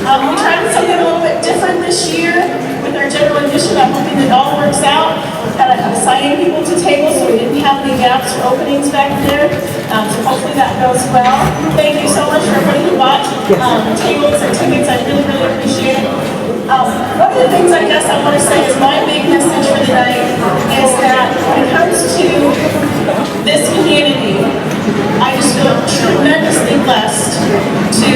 We tried something a little bit different this year with our general admission. I'm hoping it all works out. Assigning people to tables so we didn't have any gaps or openings back there. So hopefully that goes well. Thank you so much for everybody who bought tables and tickets. I really, really appreciate it. One of the things I guess I want to say is my big message for the night is that when it comes to this community, I just feel tremendously blessed to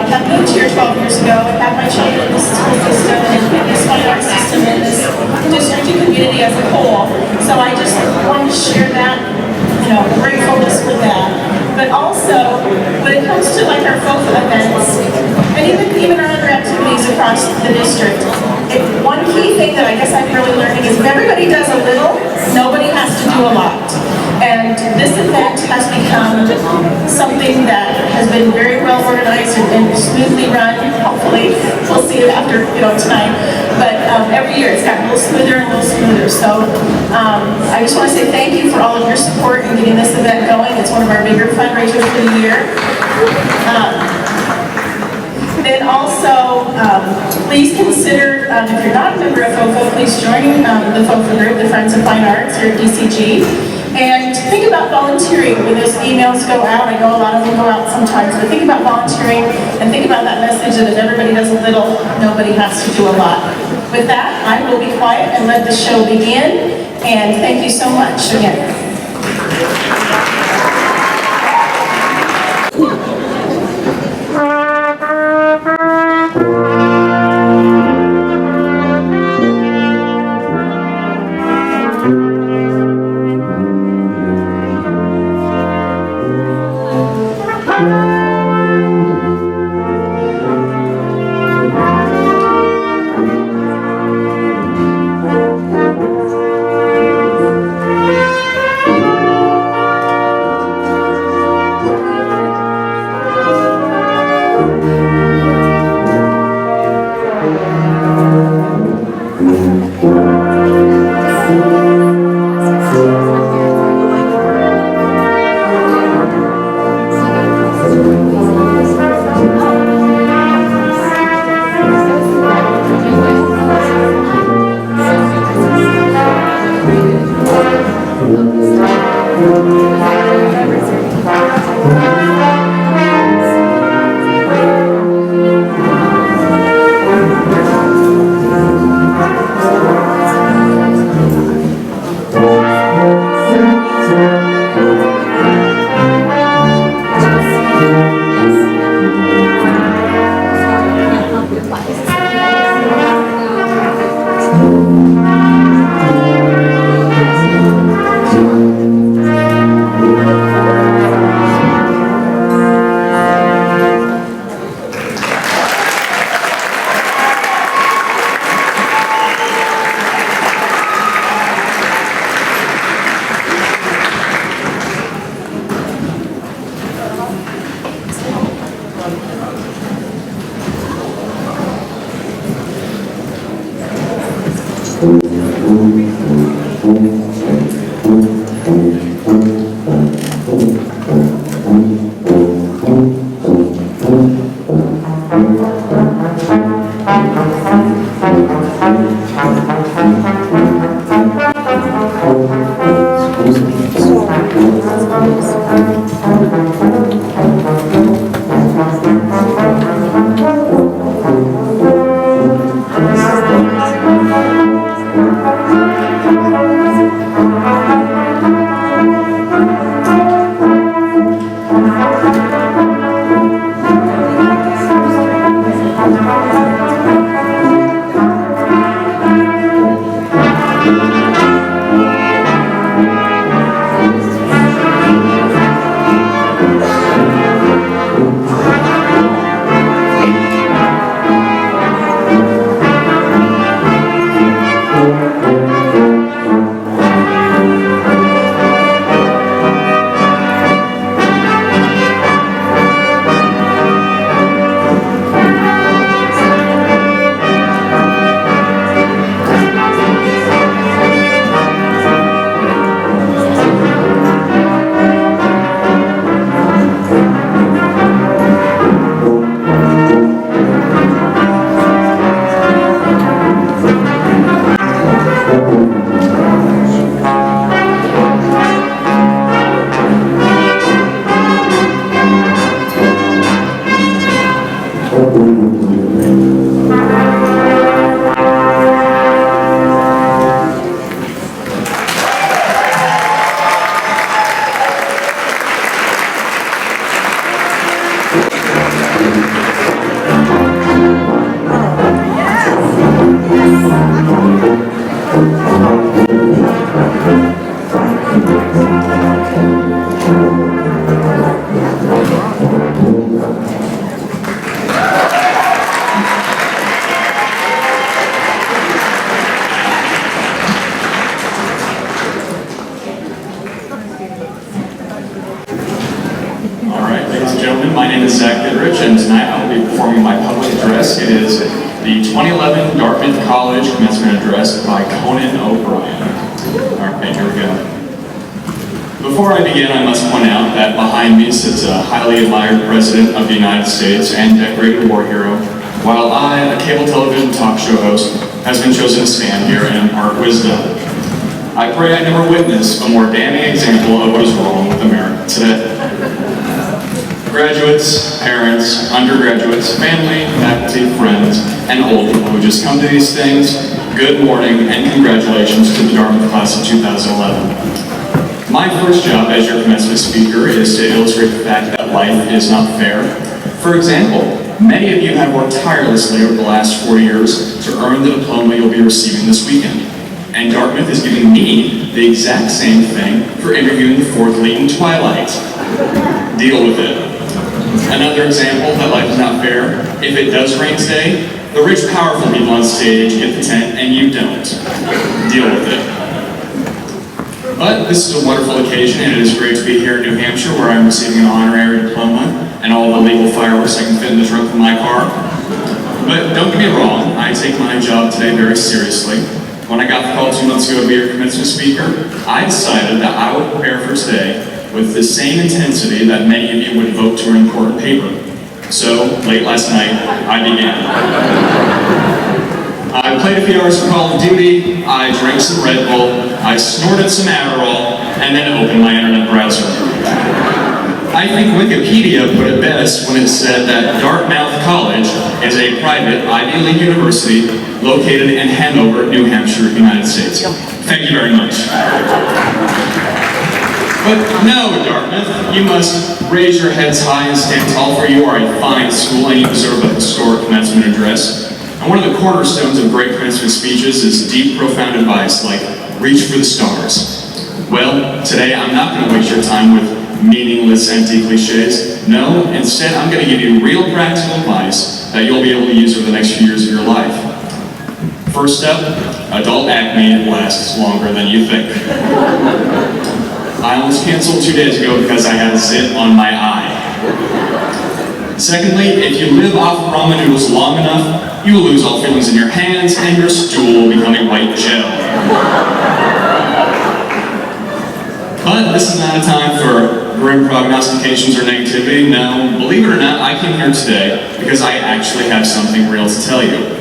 have moved here 12 years ago and have my children in this school system and in this fine arts system and this district and community as a whole. So I just wanted to share that, gratefulness for that. But also, when it comes to like our FOFA events, and even our other activities across the district, one key thing that I guess I'm really learning is if everybody does a little, nobody has to do a lot. And this event has become something that has been very well organized and smoothly run, hopefully. We'll see it after, tonight. But every year it's gotten a little smoother and a little smoother. So I just want to say thank you for all of your support in getting this event going. It's one of our bigger fundraisers for the year. Then also, please consider, if you're not a member of FOFA, please join the FOFA group, the Friends of Fine Arts here at DCG. And think about volunteering when those emails go out. I know a lot of them go out sometimes, but think about volunteering and think about that message that if everybody does a little, nobody has to do a lot. With that, I will be quiet and let the show begin. And thank you so much again. And tonight I will be performing my public address. It is the 2011 Dartmouth College Commencement Address by Conan O'Brien. Alright, here we go. Before I begin, I must point out that behind me sits a highly admired President of the United States and decorated war hero, while I, a cable television talk show host, has been chosen to stand here and impart wisdom. I pray I never witness a more damning example of what is wrong with America today. Graduates, parents, undergraduates, family, faculty, friends, and old people who just come to these things, good morning and congratulations to the Dartmouth class of 2011. My first job as your commencement speaker is to illustrate the fact that life is not fair. For example, many of you have worked tirelessly over the last 4 years to earn the diploma you'll be receiving this weekend. And Dartmouth is giving me the exact same thing for interviewing the fourth lead in Twilight. Deal with it. Another example that life is not fair, if it does rain today, the rich, powerful people on stage get the tent and you don't. Deal with it. But this is a wonderful occasion and it is great to be here in New Hampshire where I'm receiving an honorary diploma and all the legal fireworks I can fit in the trunk of my car. But don't get me wrong, I take my job today very seriously. When I got the call 2 months ago to be your commencement speaker, I decided that I would prepare for today with the same intensity that many of you would devote to an important paper. So, late last night, I began. I played a few hours of Call of Duty, I drank some Red Bull, I snorted some Adderall, and then opened my internet browser. I think Wikipedia put it best when it said that Dartmouth College is a private Ivy League university located in Hanover, New Hampshire, United States. Thank you very much. But no, Dartmouth, you must raise your heads high and stand tall, for you are a fine school and you deserve a historic commencement address. And one of the cornerstones of great commencement speeches is deep, profound advice like, reach for the stars. Well, today I'm not going to waste your time with meaningless, empty cliches. No, instead I'm going to give you real practical advice that you'll be able to use over the next few years of your life. First step, adult acne lasts longer than you think. I almost canceled 2 days ago because I had a zit on my eye. Secondly, if you live off ramen noodles long enough, you will lose all feelings in your hands and your stool will become a white gel. But this is not a time for grim prognostications or negativity. No, believe it or not, I came here today because I actually have something real to tell you.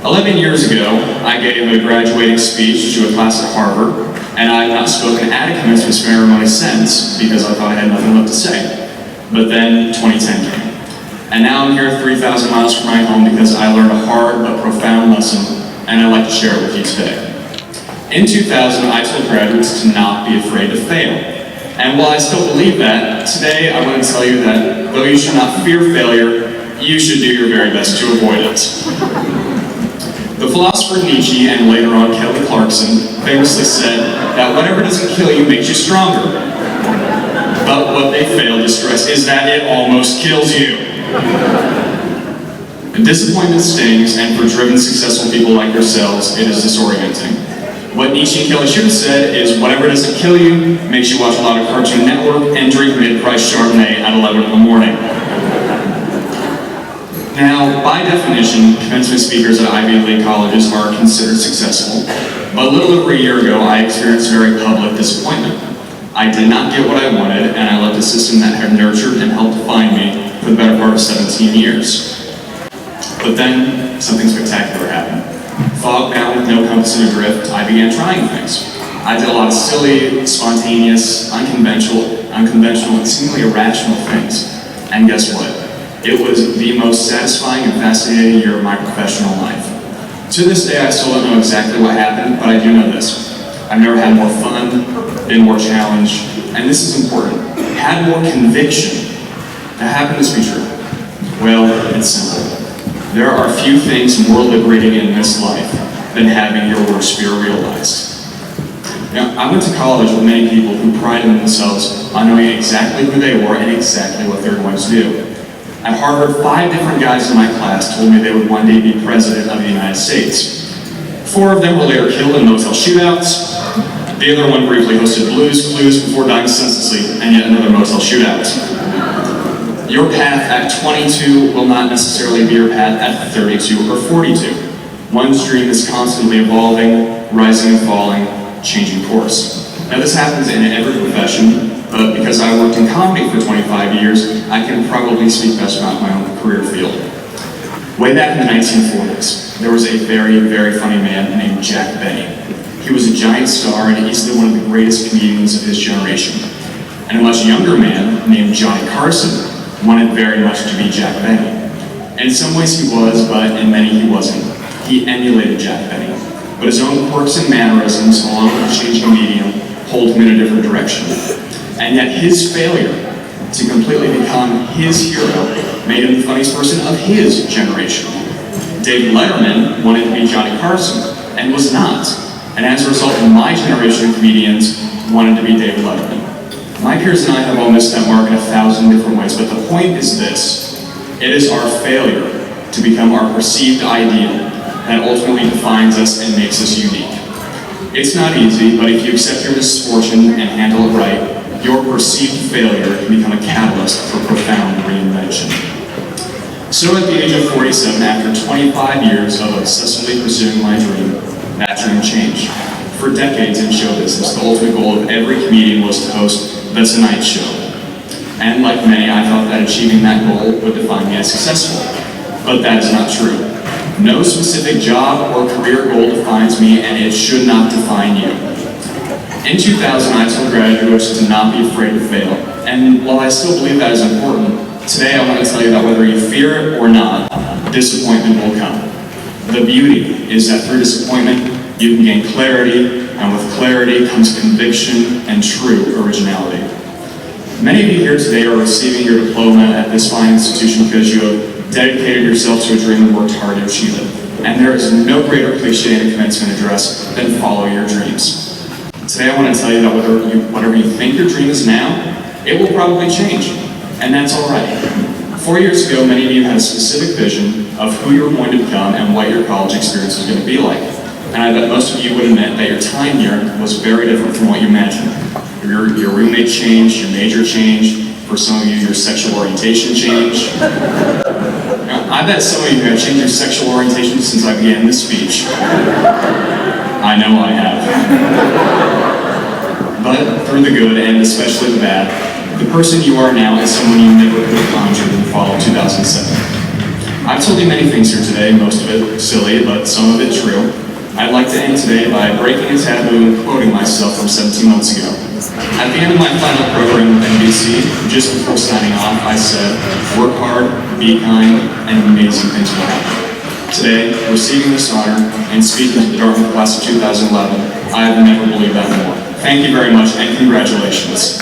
11 years ago, I gave a graduating speech to a class at Harvard, and I have not spoken at a commencement ceremony since because I thought I had nothing left to say. But then 2010 came. And now I'm here 3,000 miles from my home because I learned a hard but profound lesson, and I'd like to share it with you today. In 2000, I told graduates to not be afraid to fail. And while I still believe that, today I want to tell you that though you should not fear failure, you should do your very best to avoid it. The philosopher Nietzsche and later on Kelly Clarkson famously said that whatever doesn't kill you makes you stronger. But what they fail to stress is that it almost kills you. Disappointment stings, and for driven, successful people like yourselves, it is disorienting. What Nietzsche and Kelly should have said is whatever doesn't kill you makes you watch a lot of Cartoon Network and drink mid-price Chardonnay at 11 in the morning. Now, by definition, commencement speakers at Ivy League colleges are considered successful, but a little over a year ago, I experienced very public disappointment. I did not get what I wanted, and I left a system that had nurtured and helped define me for the better part of 17 years. But then, something spectacular happened. Fog bound with no compass and adrift, I began trying things. I did a lot of silly, spontaneous, unconventional, and seemingly irrational things. And guess what? It was the most satisfying and fascinating year of my professional life. To this day, I still don't know exactly what happened, but I do know this. I've never had more fun, been more challenged, and this is important, had more conviction. Now, how can this be true? Well, it's simple. There are few things more liberating in this life than having your worst fear realized. Now, I went to college with many people who prided themselves on knowing exactly who they were and exactly what they were going to do. At Harvard, 5 different guys in my class told me they would one day be president of the United States. 4 of them were later killed in motel shootouts. The other one briefly hosted Blues Clues before dying senselessly, and yet another motel shootout. Your path at 22 will not necessarily be your path at 32 or 42. One's dream is constantly evolving, rising and falling, changing course. Now this happens in every profession, but because I worked in comedy for 25 years, I can probably speak best about my own career field. Way back in the 1940s, there was a very, very funny man named Jack Benny. He was a giant star and easily one of the greatest comedians of his generation. And a much younger man named Johnny Carson wanted very much to be Jack Benny. In some ways he was, but in many he wasn't. He emulated Jack Benny. But his own quirks and mannerisms, along with the changing medium, pulled him in a different direction. And yet his failure to completely become his hero made him the funniest person of his generation. David Letterman wanted to be Johnny Carson, and was not. And as a result, my generation of comedians wanted to be David Letterman. My peers and I have all missed that mark in 1,000 different ways, but the point is this. It is our failure to become our perceived ideal that ultimately defines us and makes us unique. It's not easy, but if you accept your misfortune and handle it right, your perceived failure can become a catalyst for profound reinvention. So at the age of 47, after 25 years of obsessively pursuing my dream, that dream changed. For decades in show business, the ultimate goal of every comedian was to host The Tonight Show. And like many, I thought that achieving that goal would define me as successful. But that is not true. No specific job or career goal defines me, and it should not define you. In 2000, I told graduates to not be afraid to fail. And while I still believe that is important, today I want to tell you that whether you fear it or not, disappointment will come. The beauty is that through disappointment, you can gain clarity, and with clarity comes conviction and true originality. Many of you here today are receiving your diploma at this fine institution because you have dedicated yourself to a dream and worked hard to achieve it. And there is no greater cliche in a commencement address than follow your dreams. Today I want to tell you that whatever you think your dream is now, it will probably change, and that's all right. 4 years ago, many of you had a specific vision of who you were going to become and what your college experience was going to be like. And I bet most of you would admit that your time here was very different from what you imagined. Your roommate changed, your major changed, for some of you, your sexual orientation changed. Now, I bet some of you have changed your sexual orientation since I began this speech. I know I have. But through the good, and especially the bad, the person you are now is someone you never could have conjured in the fall of 2007. I've told you many things here today, most of it silly, but some of it true. I'd like to end today by breaking a taboo and quoting myself from 17 months ago. At the end of my final program with NBC, just before signing off, I said, work hard, be kind, and amazing things will happen. Today, receiving this honor and speaking to the Dartmouth class of 2011, I have never believed that more. Thank you very much, and congratulations.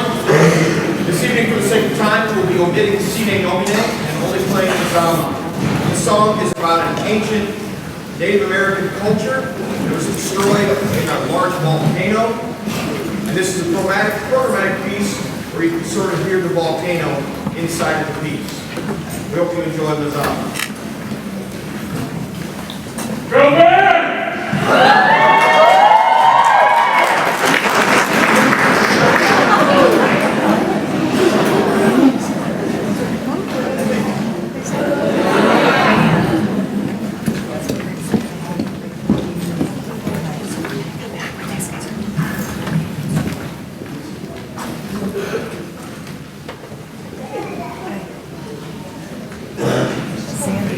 This evening, for the sake of time, we'll be omitting Sine Nomine and only playing the drama. The song is about an ancient Native American culture that was destroyed in a large volcano. And this is a programmatic piece where you can sort of hear the volcano inside of the piece. We hope you enjoy the drama. Sand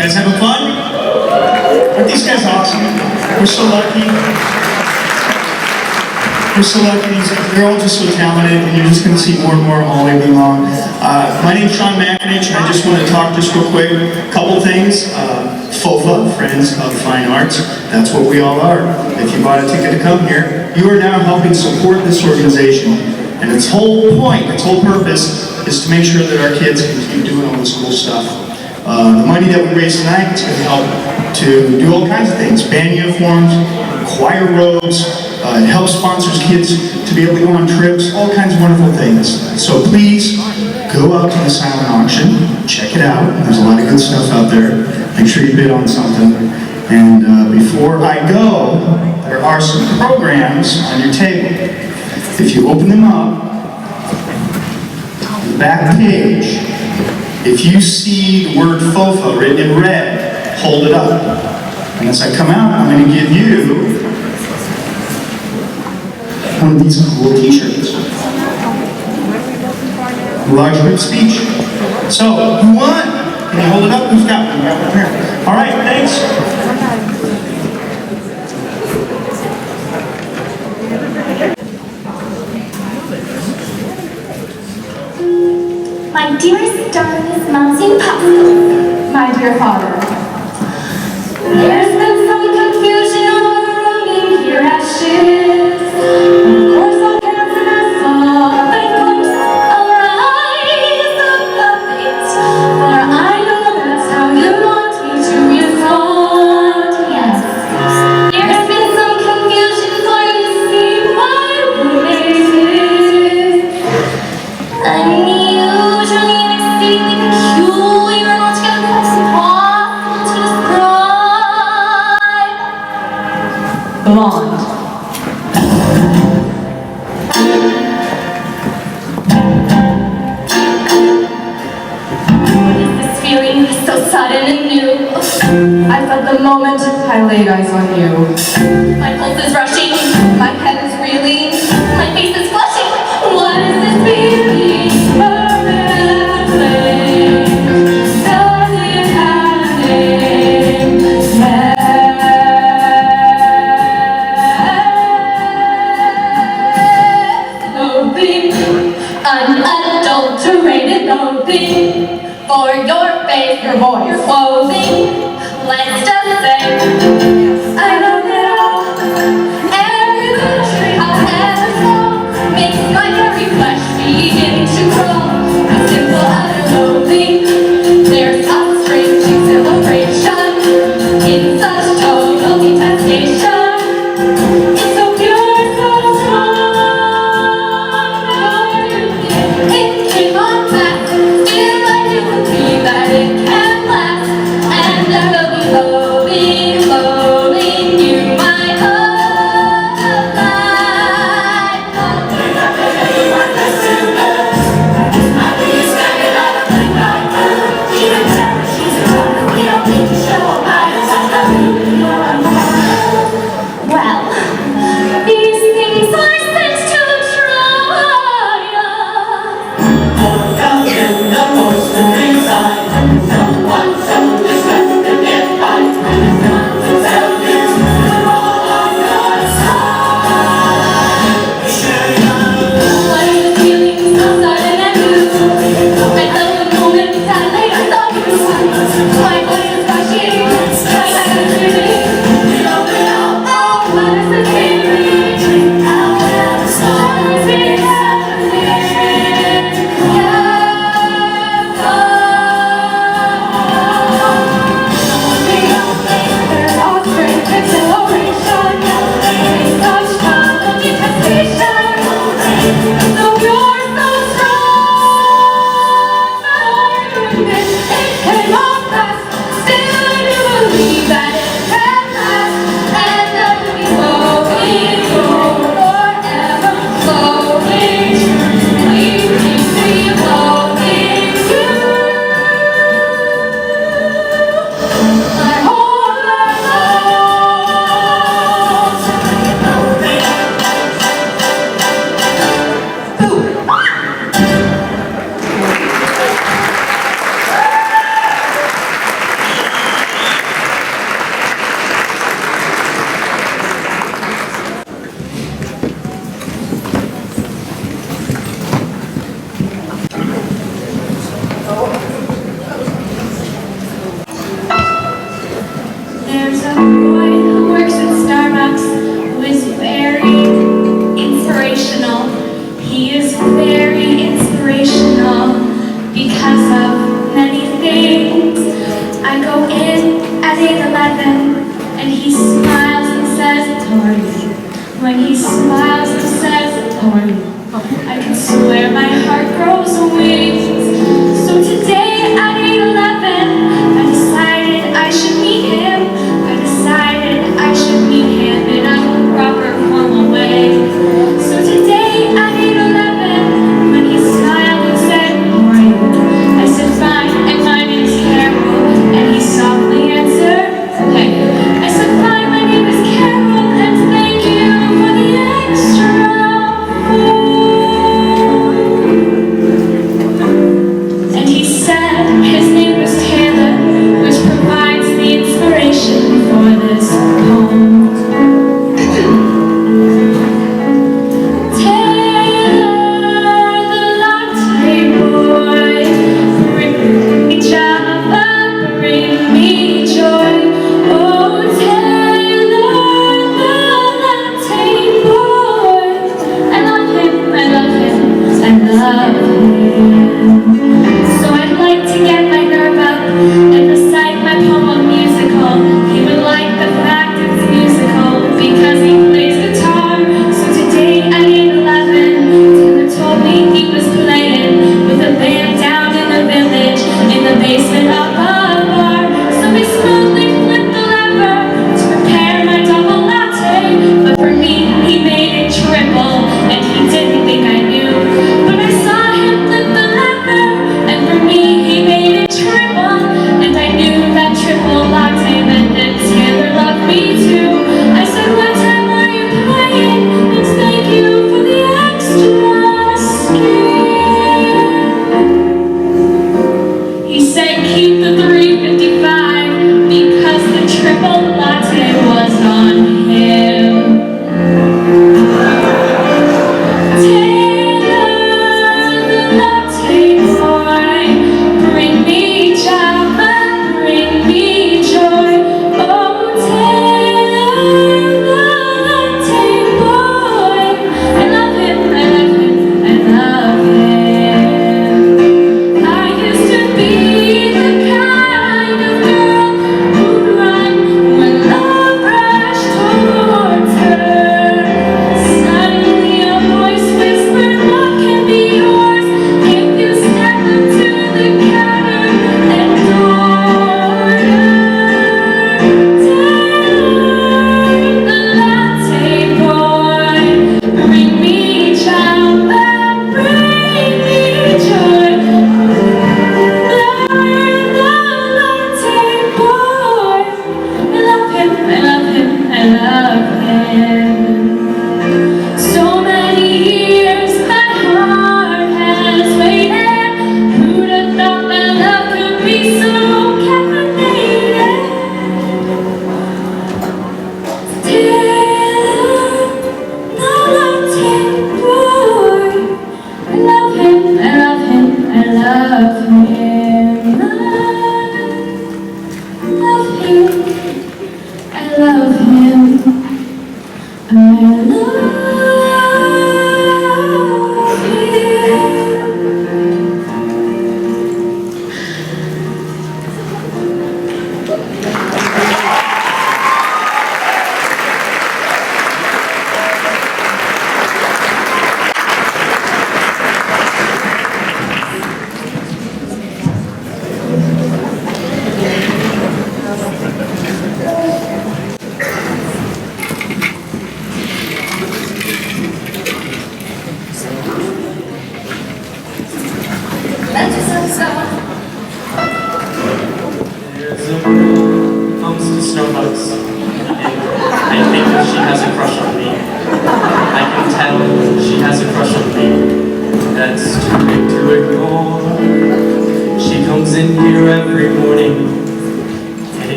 guys having fun? Aren't these guys awesome? We're so lucky. We're so lucky. They're all just so talented, and you're just going to see more and more all day long. My name's Sean McInich, and I just want to talk just real quick. A couple things. FOFA, Friends of Fine Arts. That's what we all are. If you bought a ticket to come here, you are now helping support this organization. And its whole point, its whole purpose, is to make sure that our kids can keep doing all this cool stuff. The money that we raise tonight is going to help to do all kinds of things. Band uniforms, choir robes, it helps sponsors kids to be able to go on trips, all kinds of wonderful things. So please, go out to the silent auction, check it out. There's a lot of good stuff out there. Make sure you bid on something. And before I go, there are some programs on your table. If you open them up, the back page, if you see the word FOFA written in red, hold it up. And as I come out, I'm going to give you one of these cool t-shirts. Large group speech. So, who won? Can you hold it up? Who's got one? Here. All right, thanks. My dearest darlings, mums and papas, my dear father. There's been some confusion all around me here at Shiz. Of course I'll cancel my song, but of course I'll rise above it. For I know that's how you want me to respond, yes. There's been some confusion for you see my roommate is. I'm usually an exceedingly peculiar and altogether impossible to describe. Blonde. What is this feeling so sudden and new? I felt the moment I laid eyes on you. My pulse is rushing, my head is reeling, my face is flushing. What is this feeling? Does it have a name? clothing for your face, your voice, your clothing. Let's just say, I love it all. Every country, however small, makes my very flesh begin to crawl. A simple outer clothing, there's a strange exhilaration in such total detestation. It's so pure, so strong. It came on fast, still I do believe that it can last. And I will be loving, loving you my whole life. Well, these things are sent to try. What are the feelings so sudden and new? I love the moment that later saw you. My body is rushing, my head is spinning. Oh, what is the feeling? How is it happening? There's all strength, exhilaration, it's such total detestation. So pure, so strong. It came on fast, still I do believe that it can last. And I will be flowing forever, flowing, leaving me flowing you. My whole life There's a boy who works at Starbucks who is very inspirational. He is very inspirational because of many things. I go in at 8:11 and he smiles and says, "How are you?" When he smiles and says, "How are you?" I can swear my heart grows wings. So today at 8:11, I decided I should meet him. I decided I should meet him in a proper formal way. So today at 8:11, when he smiled and said, "How are you?" I said, "Fine, and my name's Carol." And he softly answered, "Okay." I said, "Fine, my name is Carol, and thank you for the extra food." And he said his name was Taylor, which provides the inspiration for this poem. Taylor, the latte boy, bring me Java, bring me joy. Oh, Taylor, the latte boy, I love him, I love him, I love him. So I'd like to get my nerve up and recite my poem musical. He would like the fact it's musical because he plays guitar. So today at 8:11, Taylor told me he was playing with a band down in the village in the basement of a bar. So we smoothly flipped the lever to prepare my double latte. But for me, he made it triple, and he didn't think I knew. But I saw him flip the lever,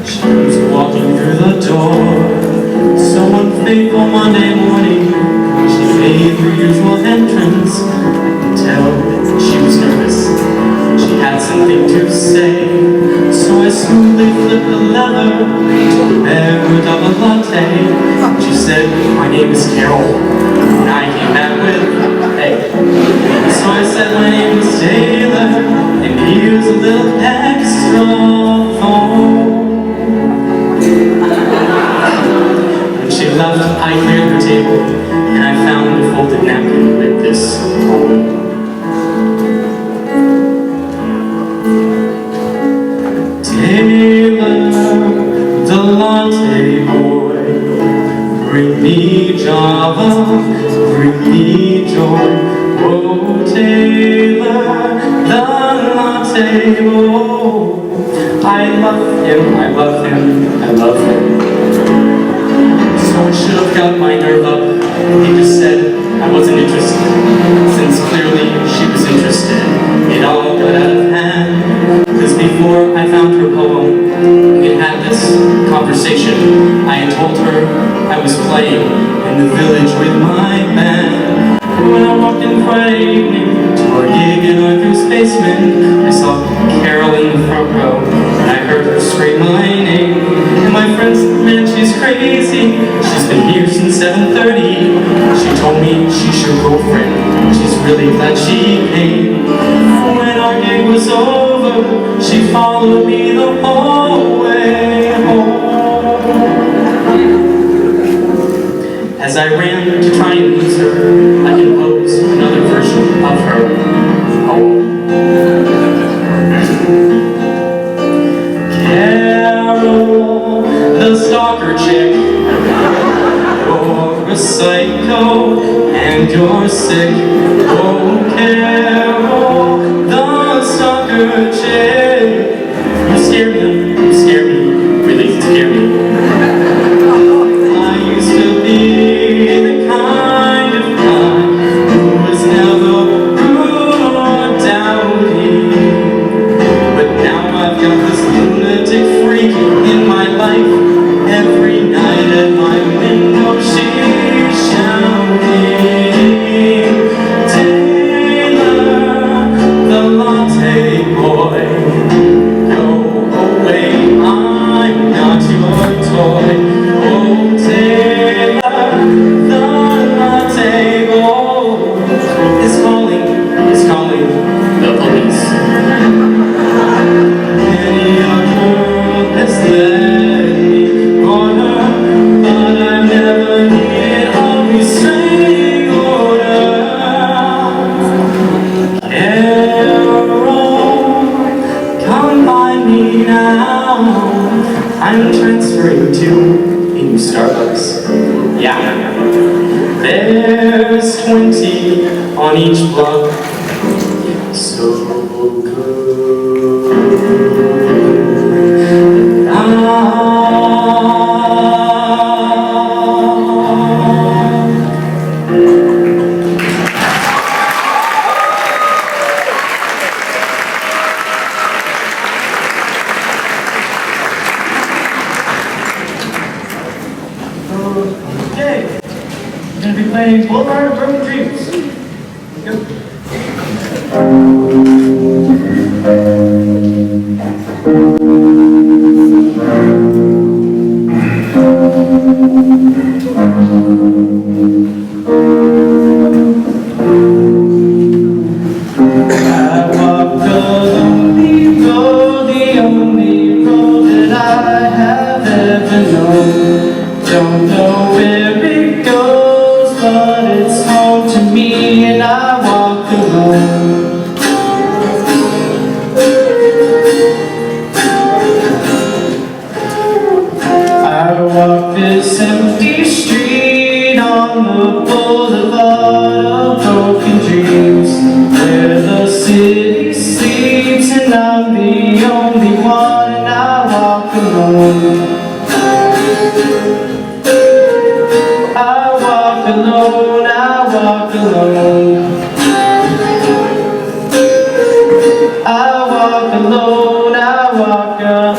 She was walking through the door. So unfaithful Monday morning, she made her usual entrance. I could tell that she was nervous. She had something to say. So I smoothly flipped the lever to prepare a double latte. She said, "My name is Carol." And I came back with, "Hey." So I said, "My name is Taylor, and here's a little extra phone." When she left, I cleared her table, and I found a folded napkin with this poem. Taylor, the latte boy, bring me Java, bring me joy. Oh, Taylor, the latte boy. I love him, I love him, I love him. So I should have got my nerve up. He just said I wasn't interested. Since clearly she was interested, it all got out of hand. Because before I found her poem, we had this conversation. I had told her I was playing in the village with my band. When I walked in Friday evening to our gig in Arthur's basement, I saw Carol in the front row, and I heard her scream my name. And my friend said, "Man, she's crazy. She's been here since 7:30. She told me she's your girlfriend. She's really glad she came." When our gig was over, she followed me the whole way home. As I ran to try and lose her, I composed another version of her poem. Carol, the stalker chick, you're a psycho and you're sick. Oh, Carol, the stalker chick, you scare me, really scare me. I used to be the kind of guy who was never rude or dowdy. But now I've got this lunatic freak in my life. Every night at my window she's shouting, "Taylor, the latte boy, go away, I'm not your toy. Oh, Taylor, the latte boy is calling the police." Many a girl has let me corner, but I've never needed a restraining order. Carol, come find me now. I'm transferring to a new Starbucks. Yeah. There's 20 on each block. So good. Okay, I'm going to be playing Boulevard of Broken Dreams. Go. Don't know where it goes, but it's home to me, and I walk alone. I walk this empty street on the boulevard of broken dreams, where the city sleeps, and I'm the only one, and I walk alone. I walk alone, I walk alone. I walk alone, I walk alone.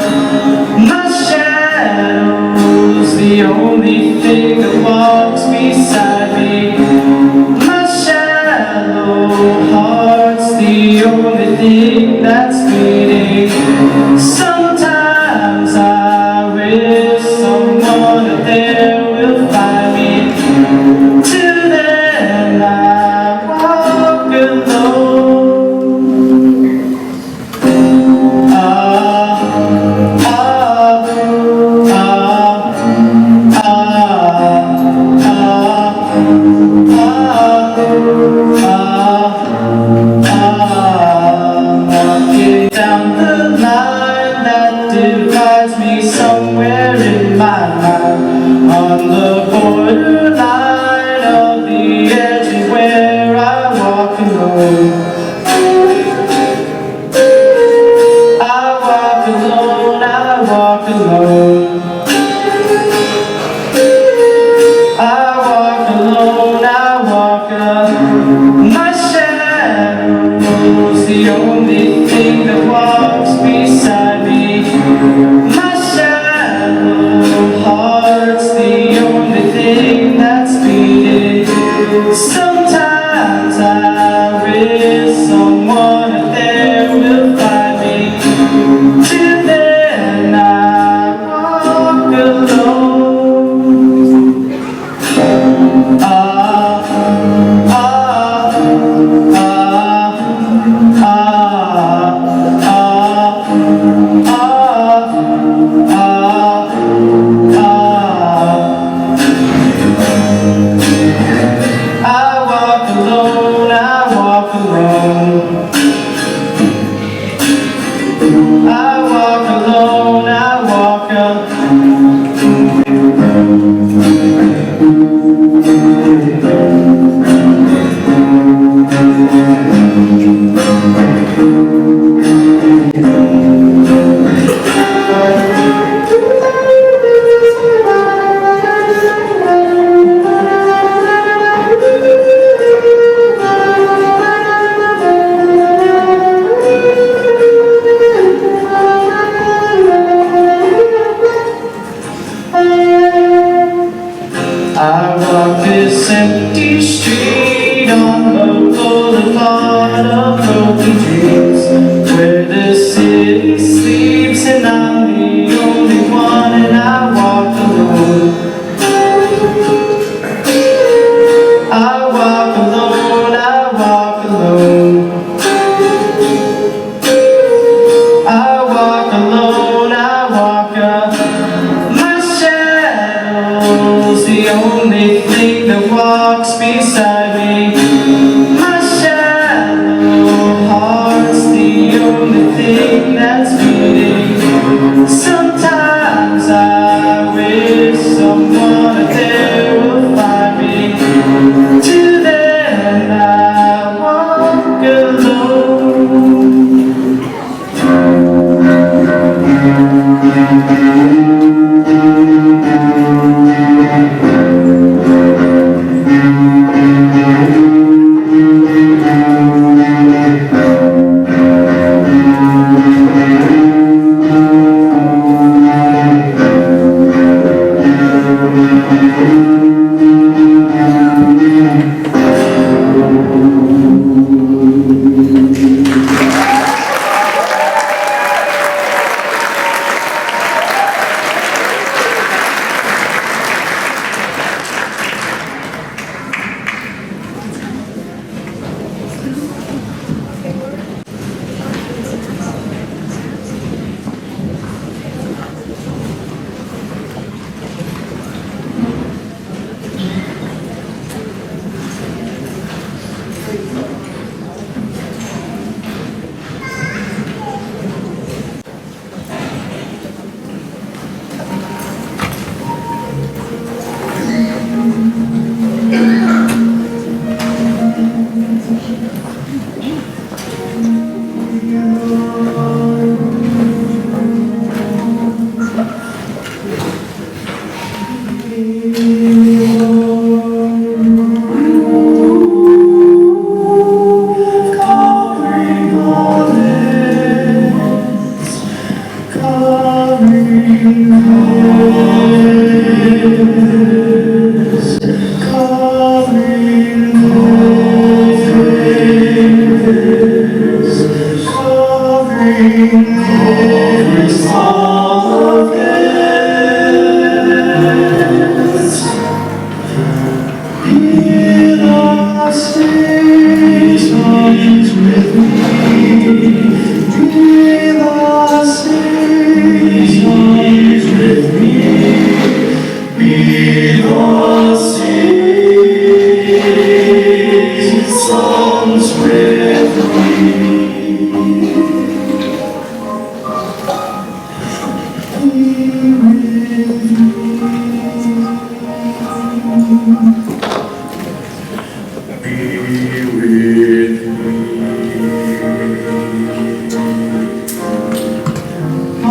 alone. I walk alone, I walk alone. My shadow's the only thing that walks beside me. My shadow heart's the only thing that's beating. Sometimes I wish someone out there will find me. Till then I walk alone.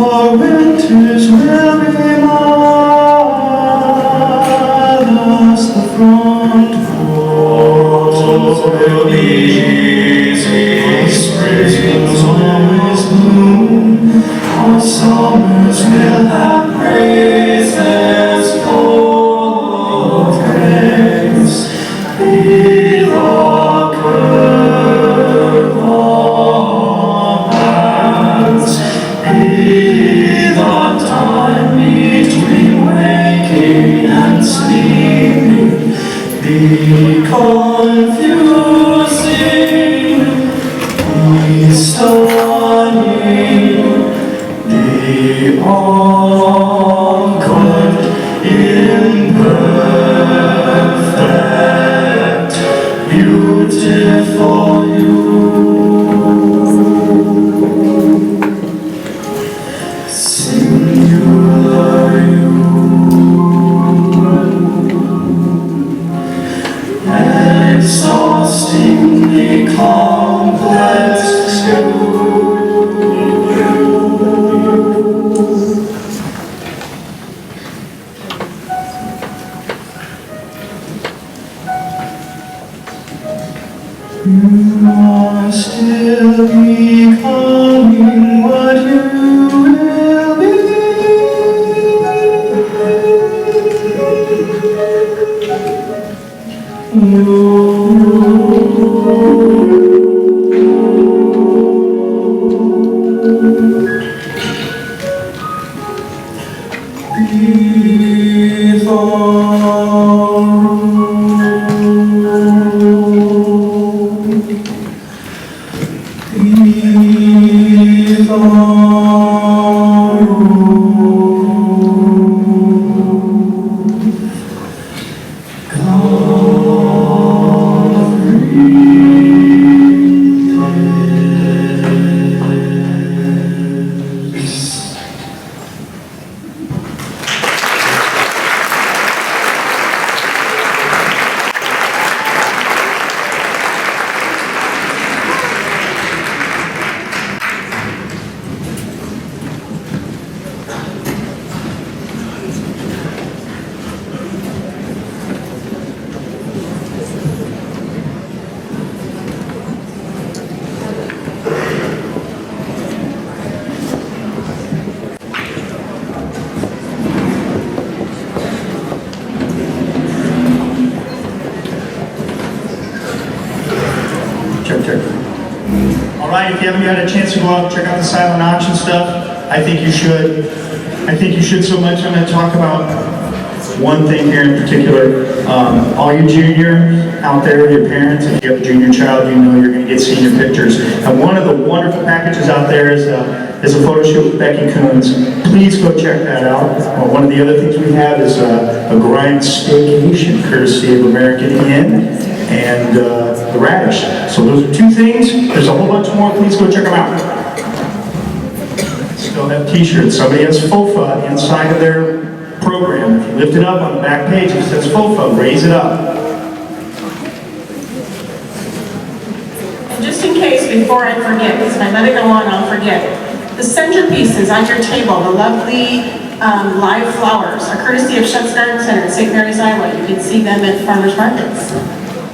Our winters will be confusing, be stunning, the awkward, imperfect, beautiful you. Singular you. Exhaustingly complex you. You are still becoming what you will be. Breathe All right, if you haven't had a chance to go out and check out the silent auction stuff, I think you should. I think you should so much. I'm going to talk about one thing here in particular. All you juniors out there with your parents, if you have a junior child, you know you're going to get senior pictures. And one of the wonderful packages out there is a photo shoot with Becky Coons. Please go check that out. One of the other things we have is a grind staycation courtesy of American Inn and the Radish. So those are two things. There's a whole bunch more. Please go check them out. Still have t-shirts. Somebody has FOFA inside of their program. If you lift it up on the back page, it says FOFA. Raise it up. Just in case, before I forget, because if I let it go on, I'll forget. The centerpieces on your table, the lovely live flowers, are courtesy of Shuts Garden Center in St. Mary's, Iowa. You can see them at farmers markets.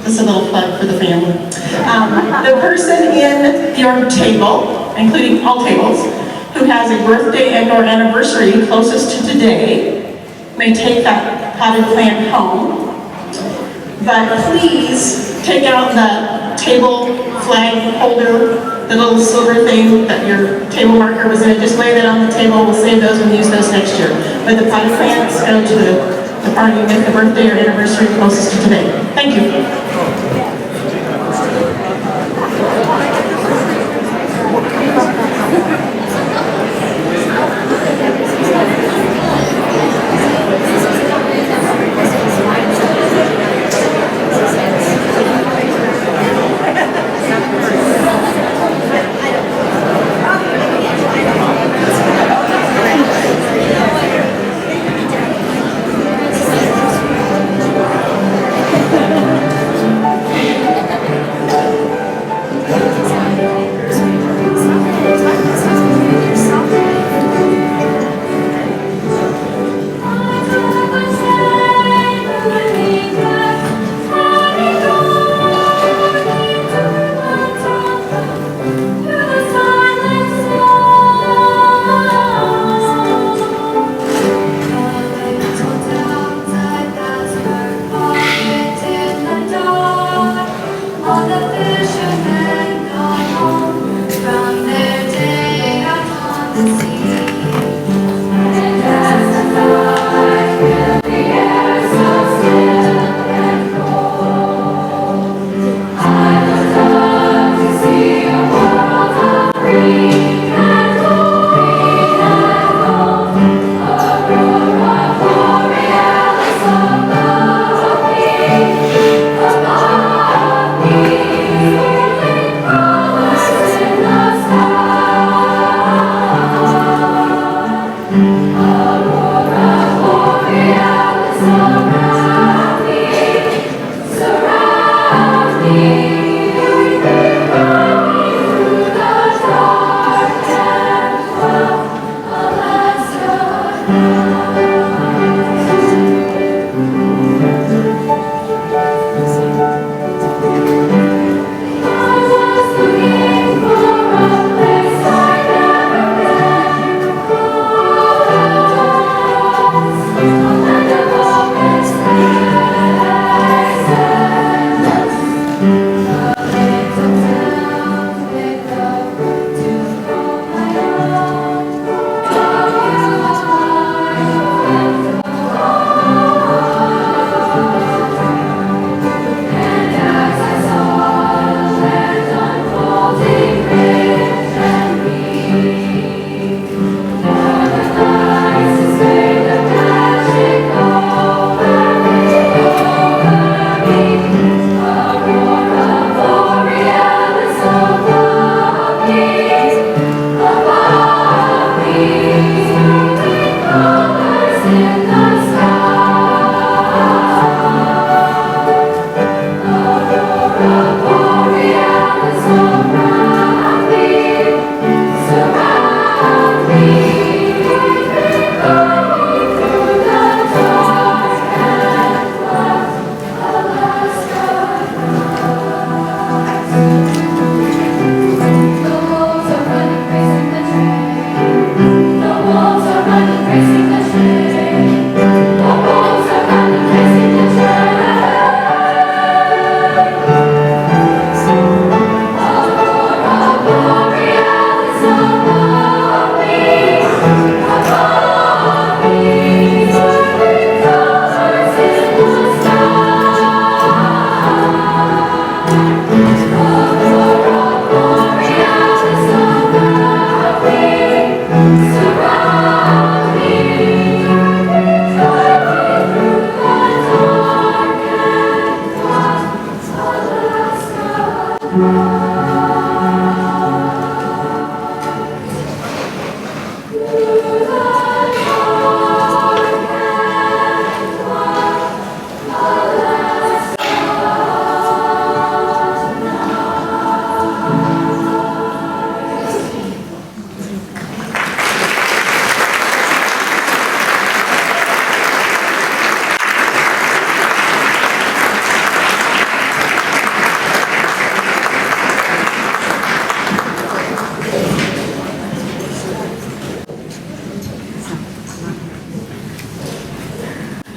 Just a little plug for the family. The person in your table, including all tables, who has a birthday and or anniversary closest to today, may take that potted plant home. But please take out the table flag holder, the little silver thing that your table marker was in it. Just lay that on the table. We'll save those and use those next year. But the potted plants go to the party with the birthday or anniversary closest to today. Thank you.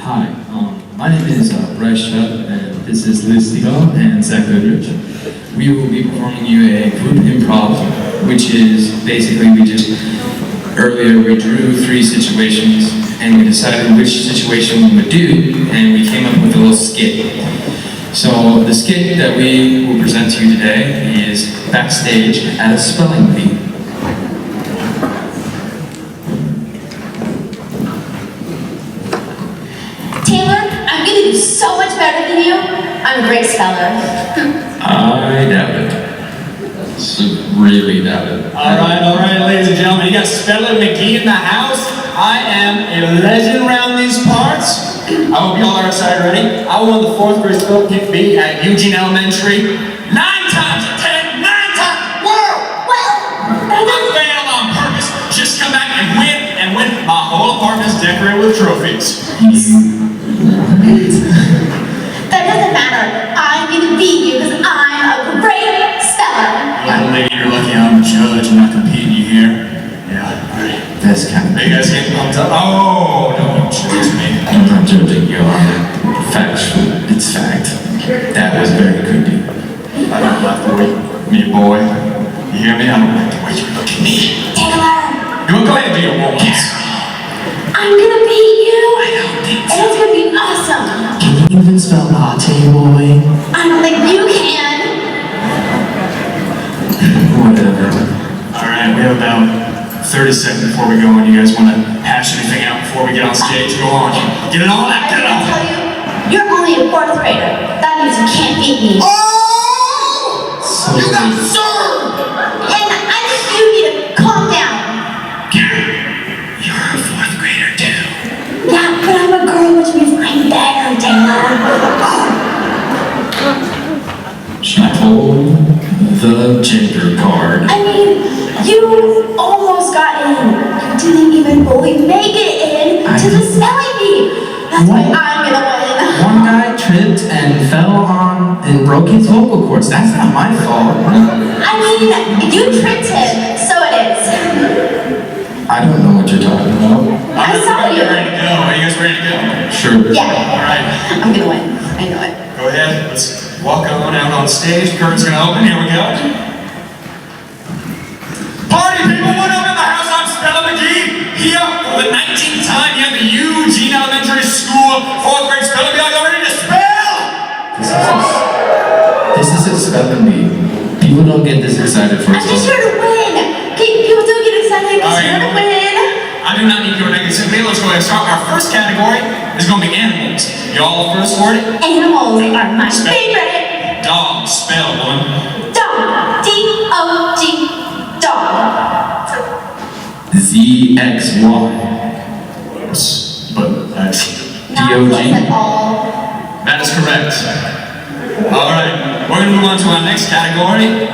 Hi, my name is Bryce Chubb, and this is Liz Seagal and Zach Goodrich. We will be performing you a group improv, which is basically earlier we drew 3 situations, and we decided which situation we would do, and we came up with a little skit. So the skit that we will present to you today is backstage at a spelling bee. Taylor, I'm gonna do so much better than you. I'm a great speller. I doubt it. Really doubt it. All right, ladies and gentlemen, you got Speller McGee in the house. I am a legend around these parts. I hope you all are excited already. I won the 4th grade spelling bee at Eugene Elementary 9 times out of 10, 9 times. Whoa! Well, I failed on purpose. Just come back and win. My whole apartment's decorated with trophies. that doesn't matter. I'm gonna beat you because I'm a great speller. Little lady, you're lucky I'm a judge and not competing you here. Yeah, right. That's kind of... Are you guys getting pumped up? Oh, don't judge me. I'm not judging you on it. Factual. It's fact. That was very creepy. I don't like the way, me boy. You hear me? I don't like the way you look at me. Taylor, Go ahead and do your warm-ups. I'm gonna beat you. I don't think And it's gonna be awesome. Can you even spell latte, boy? I don't think you can. Whatever. Alright, we have about 30 seconds before we go, and you guys want to hash anything out before we get on stage? Go on. Get it all out, I'm get it gonna all. tell you, you're only a 4th grader. That means you can't beat me. Oh! So You got served! And I think you need to calm down. You're a 4th grader too. Yeah, but I'm a girl, which means I'm better, Taylor. she pulled the gender card. I mean, you almost got in. You didn't even fully make it in to the spelling bee. That's why I'm gonna win. One guy tripped and fell on and broke his vocal cords. That's not my fault. I mean, you tricked him, so it is. I don't know what you're talking about. I saw you. Ready to go. Are you guys ready to go? Sure. Yeah, Alright, I'm gonna win. I know it. go ahead. Let's walk on out on stage. Curtain's gonna open. Here we go. Party people, what up in the house? I'm Speller McGee. Here for the 19th time here at the Eugene Elementary School 4th grade spelling bee. Are you ready to spell? This is a spelling bee. People don't get this excited for a I'm just spelling here to win. People don't get excited because Alright. you're gonna win. I do not need your negativity. Let's go ahead and start. Our first category is going to be animals. Y'all first word? Animals are my Spell. favorite. Dog. Spell one. Dog. D-O-G. Dog. ZXY. But that's Not D-O-G. close at all. that is correct. All right, we're going to move on to our next category.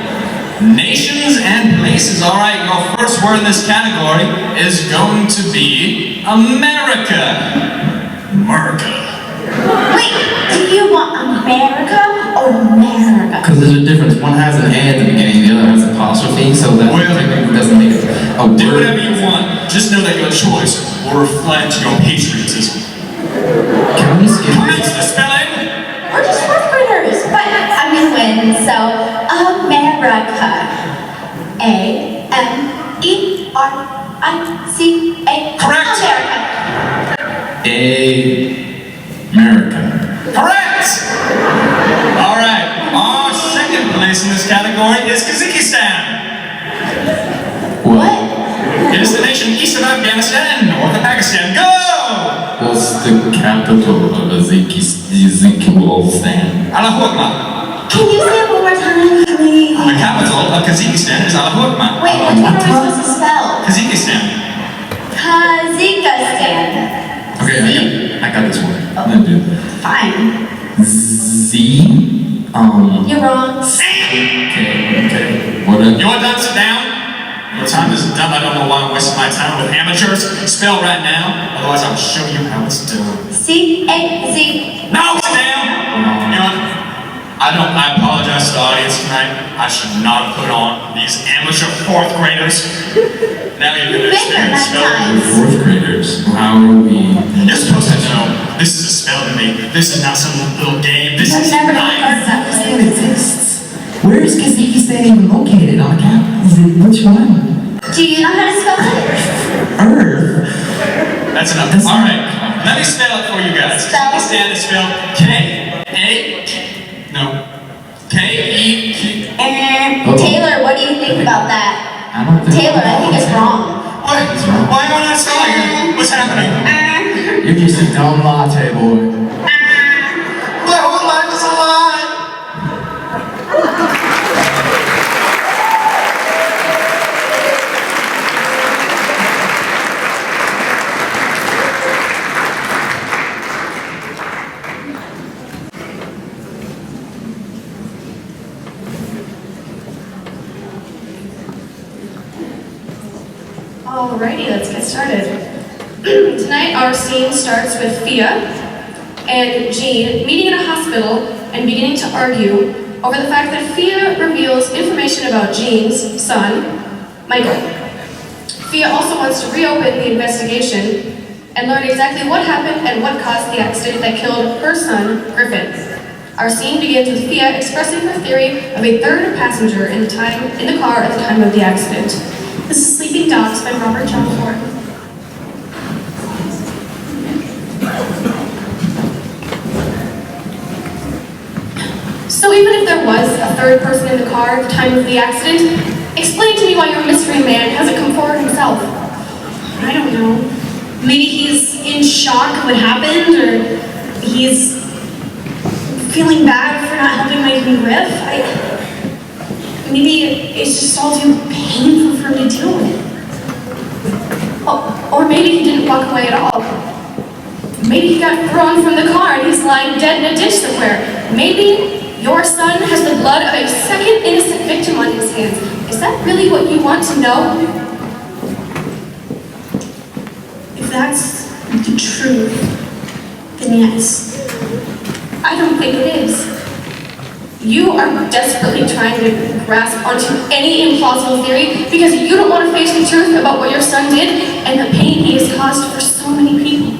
Nations and places. All right, your first word in this category is going to be America. America. Wait, do you want America or America? Because there's a difference. One has an A at the beginning, the other has an apostrophe, so that technically doesn't make it a Do word. whatever you want. Just know that your choice will reflect your patriotism. Can we skip Commence this? the spelling. We're just 4th graders, but I'm gonna win. So, America. A-M-E-R-I-C-A. Correct. America. America. Correct! All right, our second place in this category is Kazakhstan. What? It is the nation east of Afghanistan and north of Pakistan. Go! What's the capital of Kazakhstan? Allahu Akbar. Can you say it one more time, please? The capital of Kazakhstan is Allahu Akbar. Wait, which one are we supposed to spell? Kazakhstan. Kazakhstan. Okay, I got this one. I'm gonna do Fine. Z. You're wrong. Okay. What? You want to sit down? Your time is done. I don't know why I'm wasting my time with amateurs. Spell right now, otherwise I'll show you how it's done. C-A-Z. No, sit down! You know what? I apologize to the audience tonight. I should not have put on these amateur 4th graders. Now you're going to Been here experience that spelling. time. We're 4th graders. How are we? You're supposed to know. This is a spell to me. This is not some little game. This I've is never life. heard that It way. exists. Where is Kazakhstan even located on a map? Which one? Do you know how to spell it? Earth. That's enough. All right, let me spell it for you guys. Spell. Kazakhstan is spelled K-E-Q. Taylor, what do you think about that? I don't think. Taylor, I think it's wrong. What? Why am I not spelling it? What's happening? You're just a dumb latte boy. My whole life is a lie. Alrighty, let's get started. Tonight our scene starts with Fia and Jean meeting in a hospital and beginning to argue over the fact that Fia reveals information about Jean's son, Michael. Fia also wants to reopen the investigation and learn exactly what happened and what caused the accident that killed her son, Griffin. Our scene begins with Fia expressing her theory of a third passenger in the car at the time of the accident. This is Sleeping Dogs by Robert John Ford. So even if there was a third person in the car at the time of the accident, explain to me why your mystery man hasn't come forward himself. I don't know. Maybe he's in shock of what happened, or he's feeling bad for not helping Mike and Griff. Maybe it's just all too painful for him to deal with. Oh, or maybe he didn't walk away at all. Maybe he got thrown from the car and he's lying dead in a ditch somewhere. Maybe your son has the blood of a second innocent victim on his hands. Is that really what you want to know? If that's the truth, then yes. I don't think it is. You are desperately trying to grasp onto any implausible theory because you don't want to face the truth about what your son did and the pain he has caused for so many people.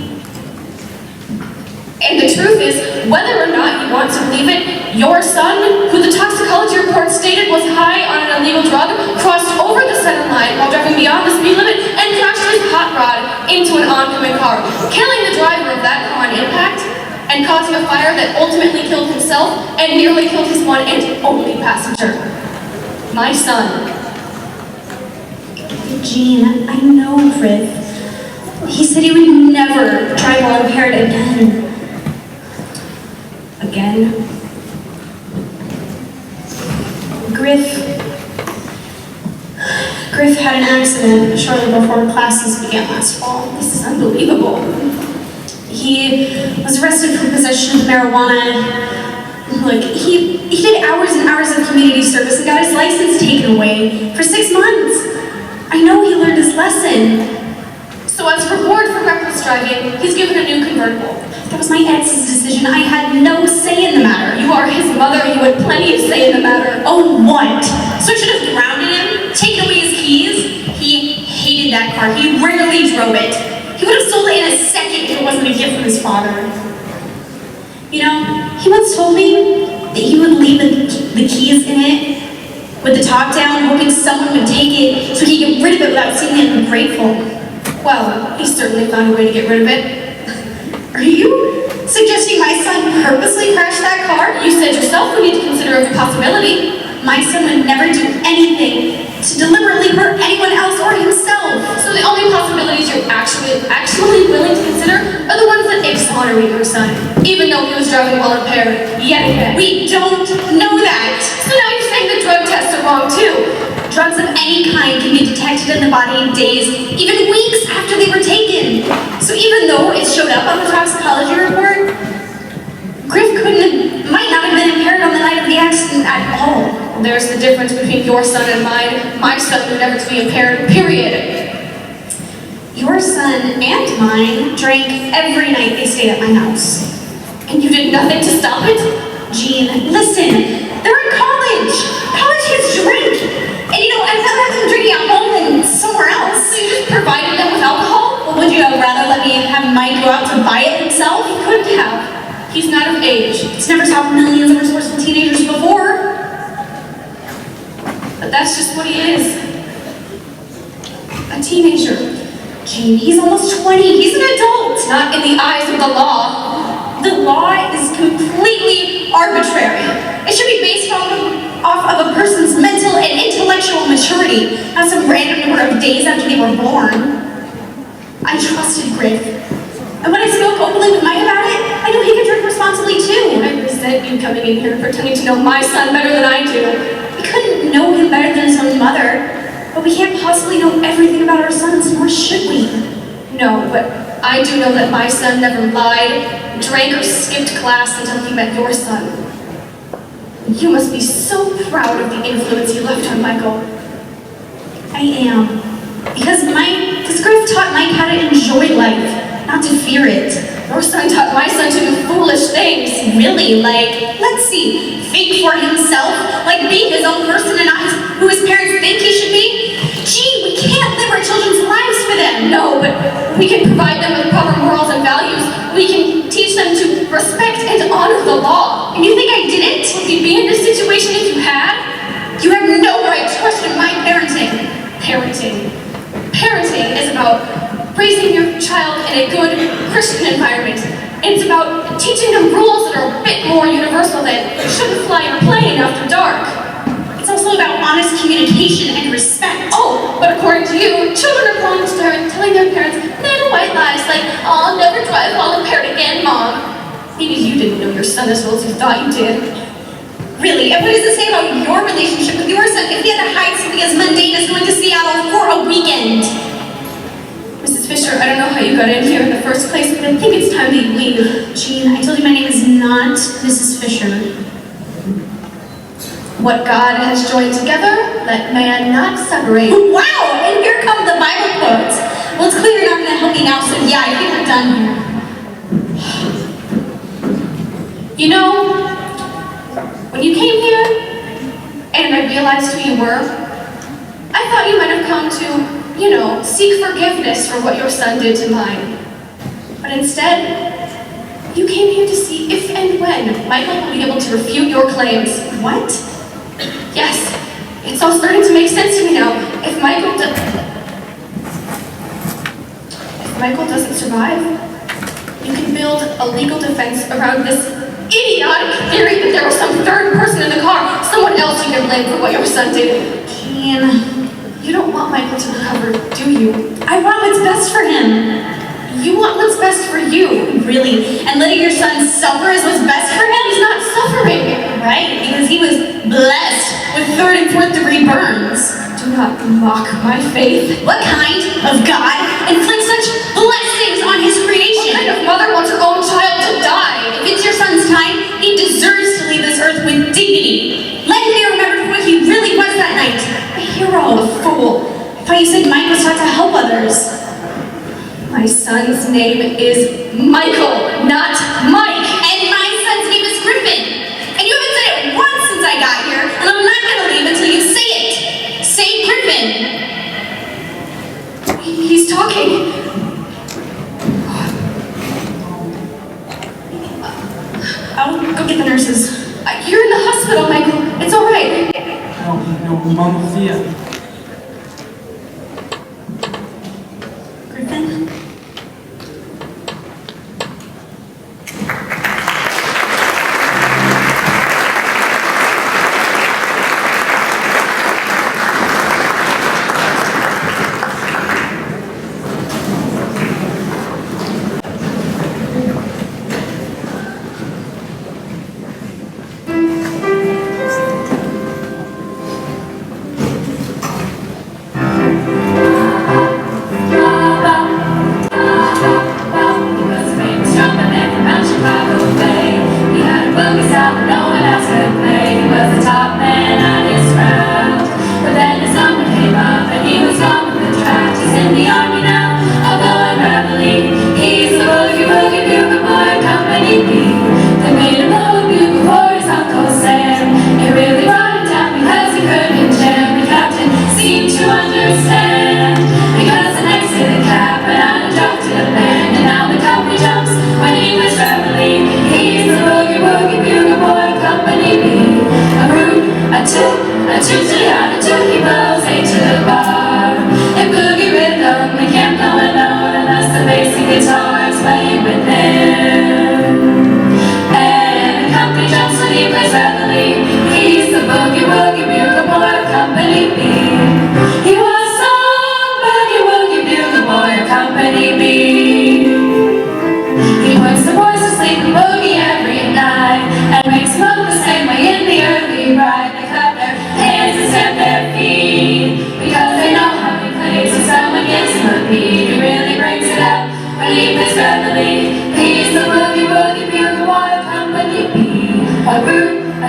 And the truth is, whether or not you want to believe it, your son, who the toxicology report stated was high on an illegal drug, crossed over the center line while driving beyond the speed limit and crashed his hot rod into an oncoming car, killing the driver of that car on impact and causing a fire that ultimately killed himself and nearly killed his one and only passenger. My son. Jean, I know Griff. He said he would never drive while impaired again. Again. Griff had an accident shortly before classes began last fall. This is unbelievable. He was arrested for possession of marijuana. Look, he did hours and hours of community service and got his license taken away for 6 months. I know he learned his lesson. So as reward for reckless driving, he's given a new convertible. That was my ex's decision. I had no say in the matter. You are his mother, you had plenty of say in the matter. Oh, what? So I should have grounded him, taken away his keys? He hated that car. He rarely drove it. He would have sold it in a second if it wasn't a gift from his father. You know, he once told me that he would leave the keys in it with the top down, hoping someone would take it so he could get rid of it without seeming ungrateful. Well, he certainly found a way to get rid of it. Are you suggesting my son purposely crashed that car? You said yourself we need to consider the possibility. My son would never do anything to deliberately hurt anyone else or himself. So the only possibilities you're actually willing to consider are the ones that exonerate your son, even though he was driving while impaired. Yet again. We don't know that. So now you're saying the drug tests are wrong too. Drugs of any kind can be detected in the body in days, even weeks after they were taken. So even though it showed up on the toxicology report, Griff might not have been impaired on the night of the accident at all. There's the difference between your son and mine. My son would never to be impaired, period. Your son and mine drank every night they stayed at my house. And you did nothing to stop it? Jean, listen, they're in college. College kids drink. And you know, I'd rather have them drinking at home than somewhere else. So you just provided them with alcohol? Well, would you rather let me have Mike go out to buy it himself? He couldn't have. He's not of age. It's never stopped millions of resourceful teenagers before. But that's just what he is. A teenager. Gene, he's almost 20. He's an adult. Not in the eyes of the law. The law is completely arbitrary. It should be based off of a person's mental and intellectual maturity, not some random number of days after they were born. I trusted Griff. And when I spoke openly with Mike about it, I knew he could drink responsibly too. I resent you coming in here pretending to know my son better than I do. We couldn't know him better than his own mother, but we can't possibly know everything about our sons, nor should we. No, but I do know that my son never lied, drank, or skipped class until he met your son. You must be so proud of the influence you left on Michael. I am. Because Griff taught Mike how to enjoy life, not to fear it. Your son taught my son to do foolish things. Really? Like, let's see, think for himself? Like be his own person and not who his parents think he should be? Gee, we can't live our children's lives for them. No, but we can provide them with proper morals and values. We can teach them to respect and honor the law. And you think I didn't? Would we be in this situation if you had? You have no right to question my parenting. Parenting is about raising your child in a good Christian environment. It's about teaching them rules that are a bit more universal than you shouldn't fly your plane after dark. It's also about honest communication and respect. Oh, but according to you, children are prone to telling their parents little white lies like, "Oh, I'll never drive while impaired again, Mom." Maybe you didn't know your son as well as you thought you did. Really, and what does it say about your relationship with your son if he had to hide something as mundane as going to Seattle for a weekend? Mrs. Fisher, I don't know how you got in here in the first place, but I think it's time that you leave. Jean, I told you my name is not Mrs. Fisher. What God has joined together, let man not separate. Wow, and here come the Bible quotes. Well, it's clear you're not going to help me now, so yeah, I think we're done here. You know, when you came here, and I realized who you were, I thought you might have come to, you know, seek forgiveness for what your son did to mine. But instead, you came here to see if and when Michael will be able to refute your claims. What? Yes, it's all starting to make sense to me now. If Michael doesn't survive, you can build a legal defense around this idiotic theory that there was some third person in the car, someone else you can blame for what your son did. Jean, you don't want Michael to recover, do you? I want what's best for him. You want what's best for you. Really? And letting your son suffer is what's best for him? He's not suffering, right? Because he was blessed with 3rd and 4th degree burns. Do not mock my faith. What kind of God inflicts such blessings on his creation? What kind of mother wants her own child to die? If it's your son's time, he deserves to leave this earth with dignity. Let him be remembered for what he really was that night. A hero, a fool. I thought you said Mike was taught to help others. My son's name is Michael, not Mike. And my son's name is Griffin. And you haven't said it once since I got here, and I'm not going to leave until you say it. Say Griffin. He's talking. I'll go get the nurses. You're in the hospital, Michael. It's all right. No, Mom, Thea. Griffin?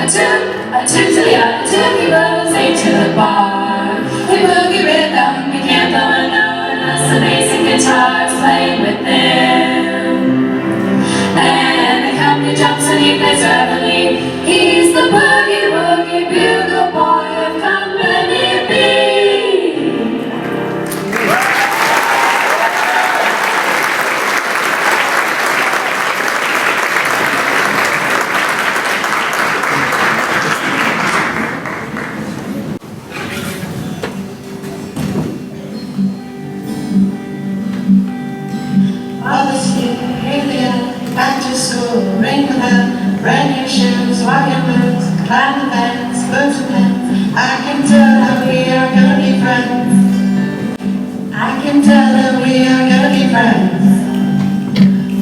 A two to the A, a two goes A to the bar. We boogie rhythm, we can't blow a note unless the bass and guitar's playing with them. And the company jumps and he plays reveille. He's the boogie woogie bugle boy of Company B. Back to school, ring the bell, brand new shoes, walking boots, climb the fence, boots and pens. I can tell that we are gonna be friends. I can tell that we are gonna be friends.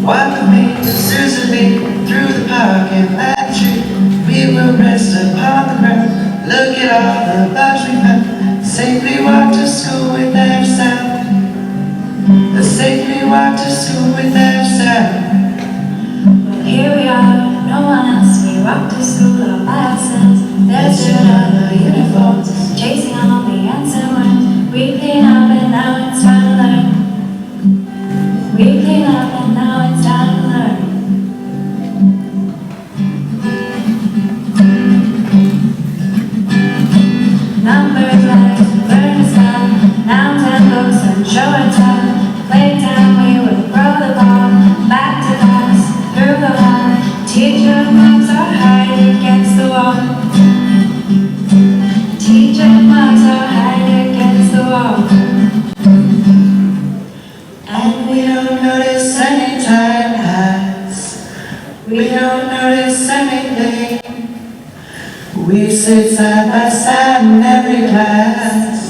Walk with me, Susan B, through the park and that tree. We will rest upon the ground, look at all the bugs we found. Safely walk to school without a sound. Safely walk to school without a sound. Here we are, no one else. We walk to school all by ourselves. There's other uniforms, chasing all the answer words. We clean up and now it's time to learn. We clean up and now it's time to learn. Numbers, letters, learn to spell. Nouns and books and show and tell. Playtime, we will throw the ball. Back to class. Through the hall, teacher marks are hide against the wall. Teacher marks are hide against the wall. And we don't notice any time pass. We don't notice anything. We sit side by side in every class.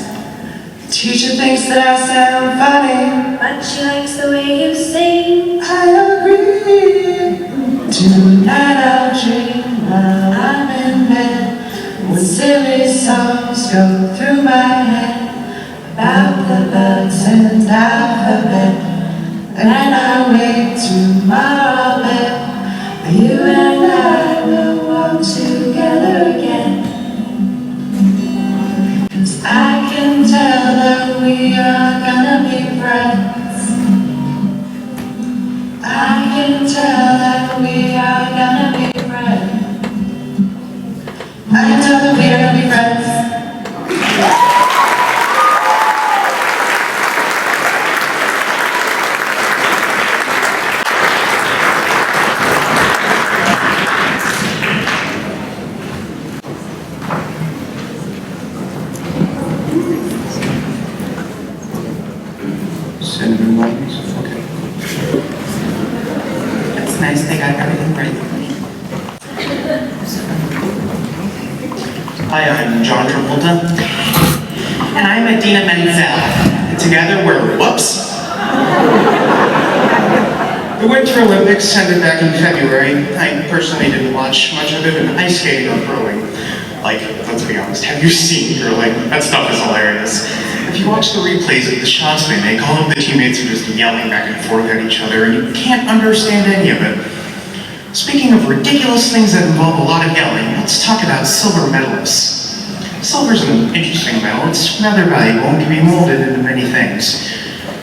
Teacher thinks that I sound funny, But she likes the way you sing. I agree. Tonight I'll dream while I'm in bed, when silly songs go through my head about the bugs and alphabet. And I wait tomorrow that you and I will walk together again. 'Cause I can tell that we are gonna be friends. I can tell that we are gonna be friends. I can tell that we are gonna be friends. Cinnamon buttons, okay. That's nice, they got everything ready. Hi, I'm John Travolta. And I'm Adina Menzel. And together we're, whoops! The Winter Olympics ended back in February. I personally didn't watch much of it in ice skating or curling. Like, let's be honest, have you seen curling? That stuff is hilarious. If you watch the replays of the shots they make, all of the teammates are just yelling back and forth at each other, and you can't understand any of it. Speaking of ridiculous things that involve a lot of yelling, let's talk about silver medalists. Silver's an interesting metal. It's rather valuable and can be molded into many things.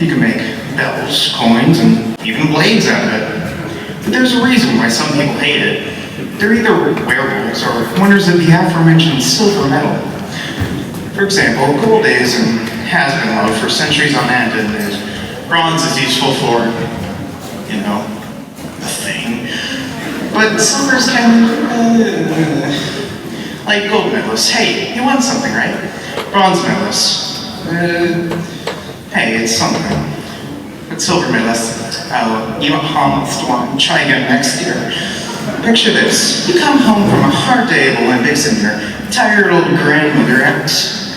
You can make bells, coins, and even blades out of it. But there's a reason why some people hate it. They're either werewolves or winners of the aforementioned silver medal. For example, gold is and has been loved for centuries on end, and bronze is useful for, you know, the thing. But silver's kind of, like gold medalists. Hey, you won something, right? Bronze medalists. Hey, it's something. But silver medalists, oh, you almost won. Try again next year. Picture this. You come home from a hard day of Olympics and your tired old grandmother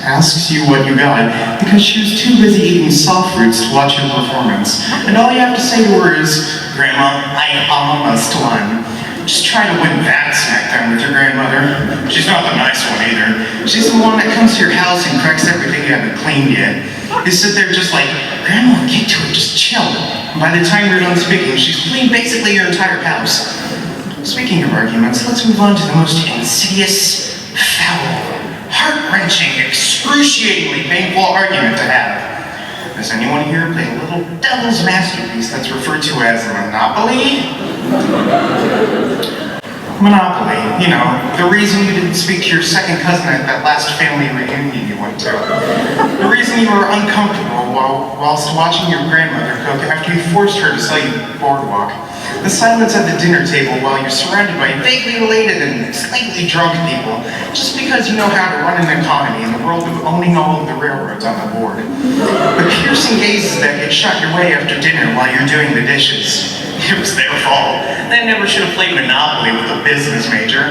asks you what you got because she was too busy eating soft fruits to watch your performance. And all you have to say to her is, Grandma, I almost won. Just try to win that snack time with your grandmother. She's not the nice one either. She's the one that comes to your house and corrects everything you haven't cleaned yet. You sit there just like, Grandma, get to it, just chill. And by the time you're done speaking, she's cleaned basically your entire house. Speaking of arguments, let's move on to the most insidious, foul, heart-wrenching, excruciatingly painful argument to have. Does anyone here play a little devil's masterpiece that's referred to as Monopoly? Monopoly, you know, the reason you didn't speak to your second cousin at that last family reunion you went to. The reason you were uncomfortable whilst watching your grandmother cook after you forced her to sell you Boardwalk. The silence at the dinner table while you're surrounded by vaguely elated and slightly drunk people, just because you know how to run an economy in the world of owning all of the railroads on the board. The piercing gazes that get shot your way after dinner while you're doing the dishes. It was their fault. They never should have played Monopoly with a business major.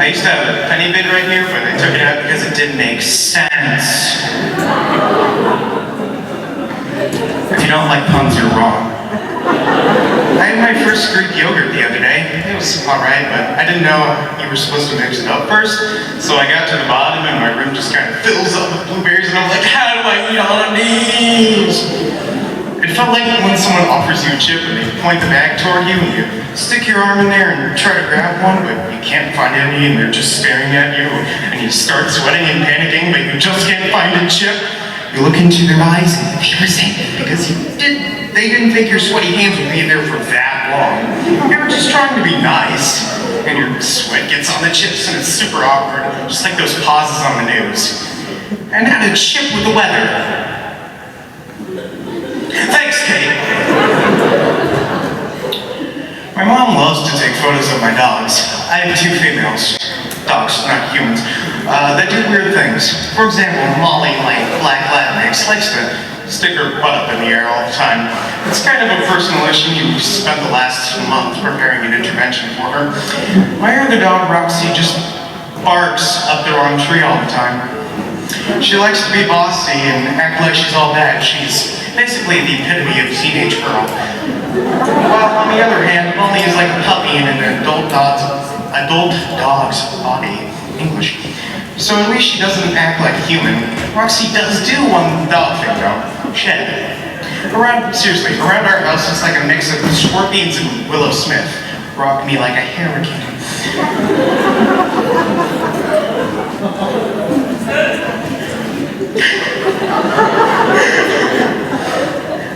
I used to have a penny bid right here, but I took it out because it didn't make sense. If you don't like puns, you're wrong. I had my first Greek yogurt the other day. It was alright, but I didn't know you were supposed to mix it up first. So I got to the bottom and my room just kind of fills up with blueberries and I'm like, how do I eat all of these? It felt like when someone offers you a chip and they point the bag toward you and you stick your arm in there and try to grab one, but you can't find any and they're just staring at you and you start sweating and panicking, but you just can't find a chip. You look into their eyes and they resent it because they didn't think your sweaty hands would be there for that long. They were just trying to be nice. And your sweat gets on the chips and it's super awkward, just like those pauses on the news. And add a chip with the weather. Thanks, Kate. My mom loves to take photos of my dogs. I have 2 females. Dogs, not humans. That do weird things. For example, Molly, my black Latinx, likes to stick her butt up in the air all the time. It's kind of a personal issue. We spent the last month preparing an intervention for her. My other dog, Roxy, just barks up the wrong tree all the time. She likes to be bossy and act like she's all that. She's basically the epitome of a teenage girl. While on the other hand, Molly is like a puppy in an adult dog's body. English. So at least she doesn't act like a human. Roxy does do one dog thing though. Shed. Around our house it's like a mix of scorpions and Willow Smith. Rock me like a hurricane.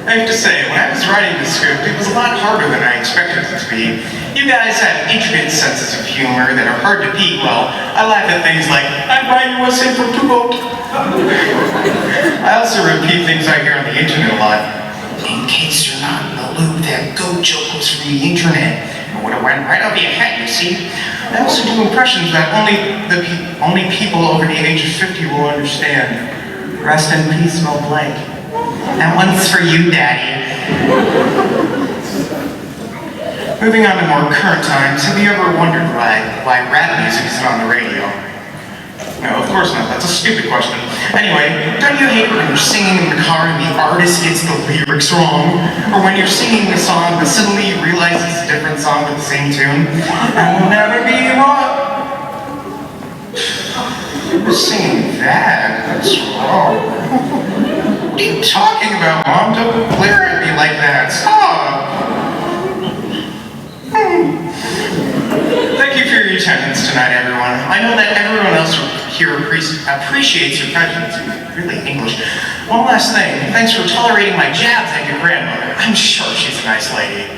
I have to say, when I was writing the script, it was a lot harder than I expected it to be. You guys have intricate senses of humor that are hard to peak well. I laugh at things like, I buy you a simple to go. I also repeat things I hear on the internet a lot. In case you're not in the loop, that goat joke was from the internet. It would have went right over your head, you see. I also do impressions that only people over the age of 50 will understand. Rest in peace, Mel Blanc. That one's for you, Daddy. Moving on to more current times, have you ever wondered why rap music isn't on the radio? No, of course not. That's a stupid question. Anyway, don't you hate when you're singing in the car and the artist gets the lyrics wrong? Or when you're singing a song but suddenly you realize it's a different song with the same tune? I will never be wrong. Who's singing that? That's wrong. What are you talking about, Mom? Don't glare at me like that. Stop! Thank you for your attendance tonight, everyone. I know that everyone else here appreciates your presence. Really English. One last thing. Thanks for tolerating my jabs at your grandmother. I'm sure she's a nice lady.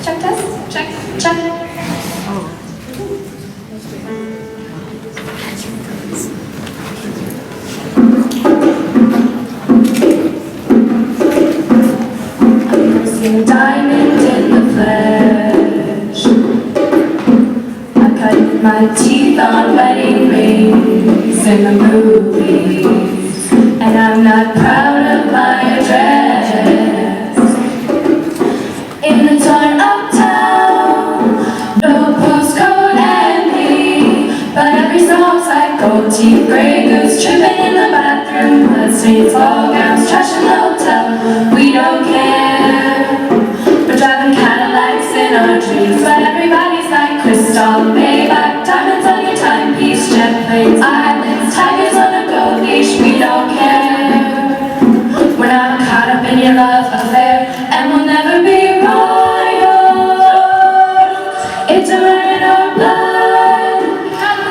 Check test. Check. I'm diamond in the flesh. I cut my teeth on wedding rings in the movies, and I'm not proud of my address. In the torn up town, no postcode empty, but every song's like gold teeth teeth, gray goose tripping in the bathroom, bloodstains, ball gowns, trash in the hotel. We don't care. We're driving Cadillacs in our dreams, but everybody's like crystal, Maybach, diamonds on your timepiece, jet planes, islands, tigers on a gold leash. We don't care. We're not caught up in your love affair, and we'll never be royal. It's a run in our blood.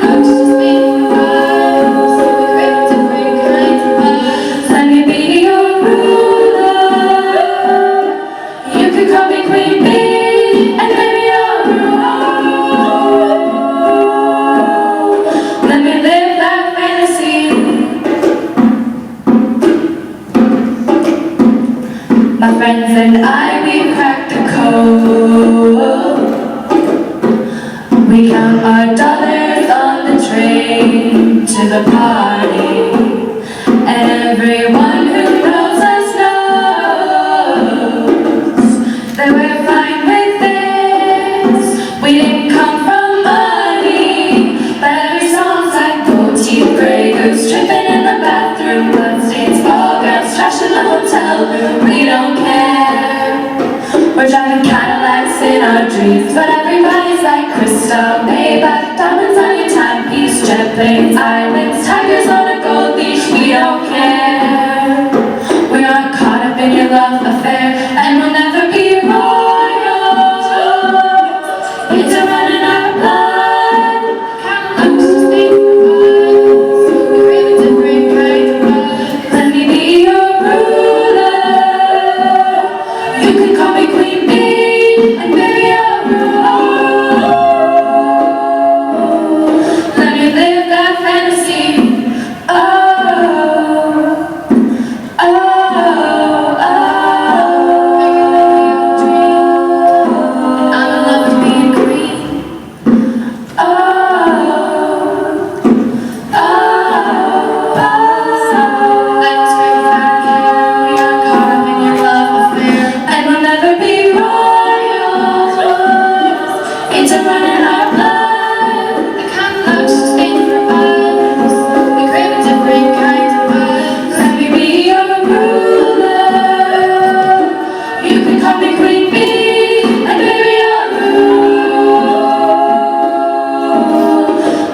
Looks just being us. We crave different kinds of us. Let me be your ruler. You can call me Queen Bee, and maybe I'll rule. Let me live that fantasy. My friends and I, we cracked the code. We count our dollars on the train to the party. And everyone who knows us knows that we're fine with this. We didn't come from money, but every song's like gold teeth, gray goose tripping in the bathroom, bloodstains, ball gowns, trash in the hotel room. We don't care. We're driving Cadillacs in our dreams, but everybody's like crystal, Maybach, diamonds on your timepiece, jet planes, islands, tigers on a gold leash. We don't care. We aren't caught up in your love affair, and we'll never be royal. It's a run in our blood. Looks just being us. We crave a different kind of us. Let me be your ruler. You can call me Queen Bee, and maybe I'll rule. Let me live that fantasy. Oh, oh, oh. I'm in love with being green. Oh, oh, oh. Life is great without care. We are caught up in your love affair, and we'll never be royals. It's a run in our blood. The kind of love's just made for us. We crave a different kind of us. Let me be your ruler. You can call me Queen Bee, and baby I'll rule.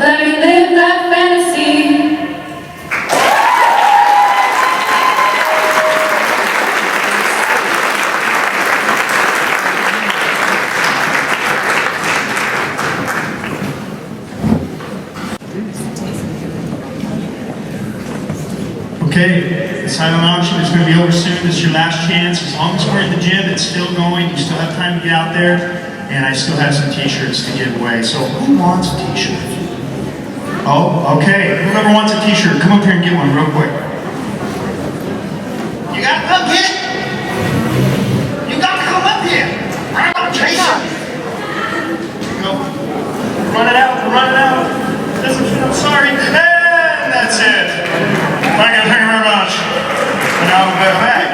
Let me live that fantasy. Okay, the silent auction is going to be over soon. This is your last chance. As long as we're in the gym, it's still going. You still have time to get out there. And I still have some t-shirts to give away. So who wants a t-shirt? Oh, okay. Whoever wants a t-shirt, come up here and get one real quick. You got to come get it. You got to come up here. I'm on Jason. Go. Run it out. Run it out. Doesn't fit. I'm sorry. And that's it. Thank you very much. And now we're back.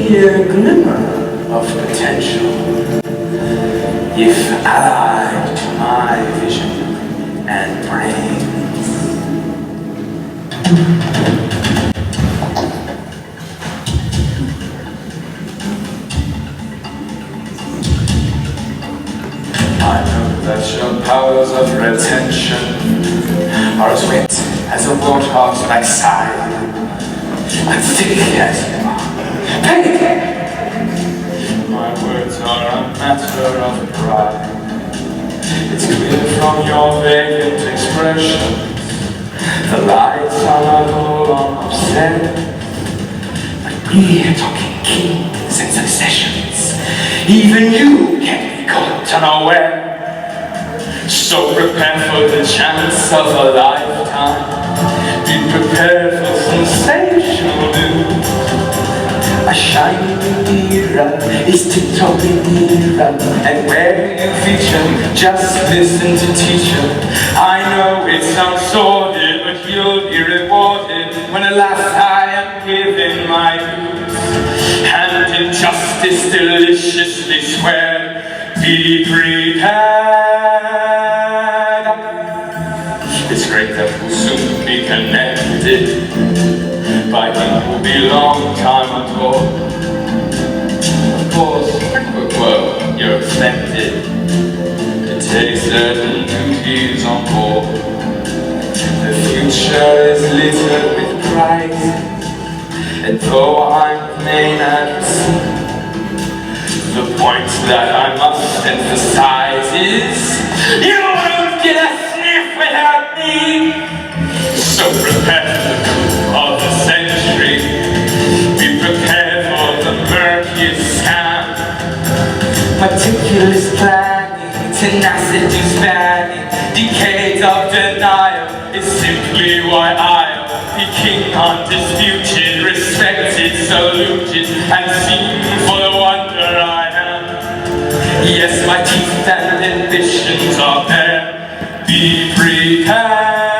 be a glimmer of potential if allied to my vision and brain. I know that your powers of retention are as wet as a warthog's backside, and thick as you are. My words are a matter of pride. It's clear from your vacant expression, the lights are not all on upset. But we're talking kings and successions. Even you can be caught unaware. So prepare for the chance of a lifetime. Be prepared for sensational news. A shining era is tiptoeing era, and where you feature, just listen to teacher. I know it sounds sordid, but you'll be rewarded when at last I am given my dues. And injustice deliciously squared, be prepared. It's great that we'll soon be connected by him who'll be long time ago. Of course, you're expected to take certain duties on board. The future is littered with prizes, and though I may not receive, the point that I must emphasize is you won't get a sniff without me. So prepare for the coup of the century. Be prepared for the murkiest scam. Meticulous planning, tenacity spanning, decades of denial is simply why I'll be king undisputed, respected, saluted, and seen for the wonder I am. Yes, my teeth and ambitions are there. Be prepared.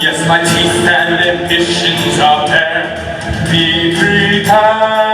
Yes, my teeth and ambitions are there. Be prepared.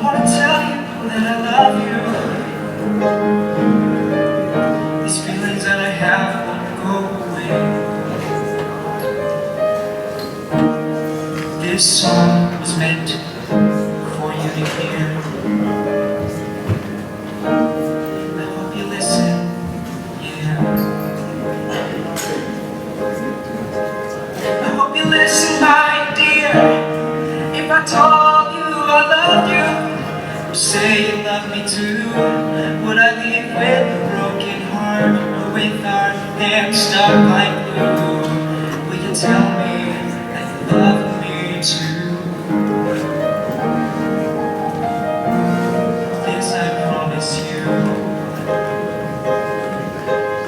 wanna tell you that I love you. These feelings that I have won't go away. This song was meant for you to hear. I hope you listen, yeah. I hope you listen, my dear. If I told you I loved you, or say you love me too, would I leave with a broken heart, or with our hands stuck like glue? Will you tell me that you love me too? This I promise you.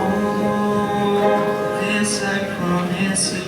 Oh, this I promise you.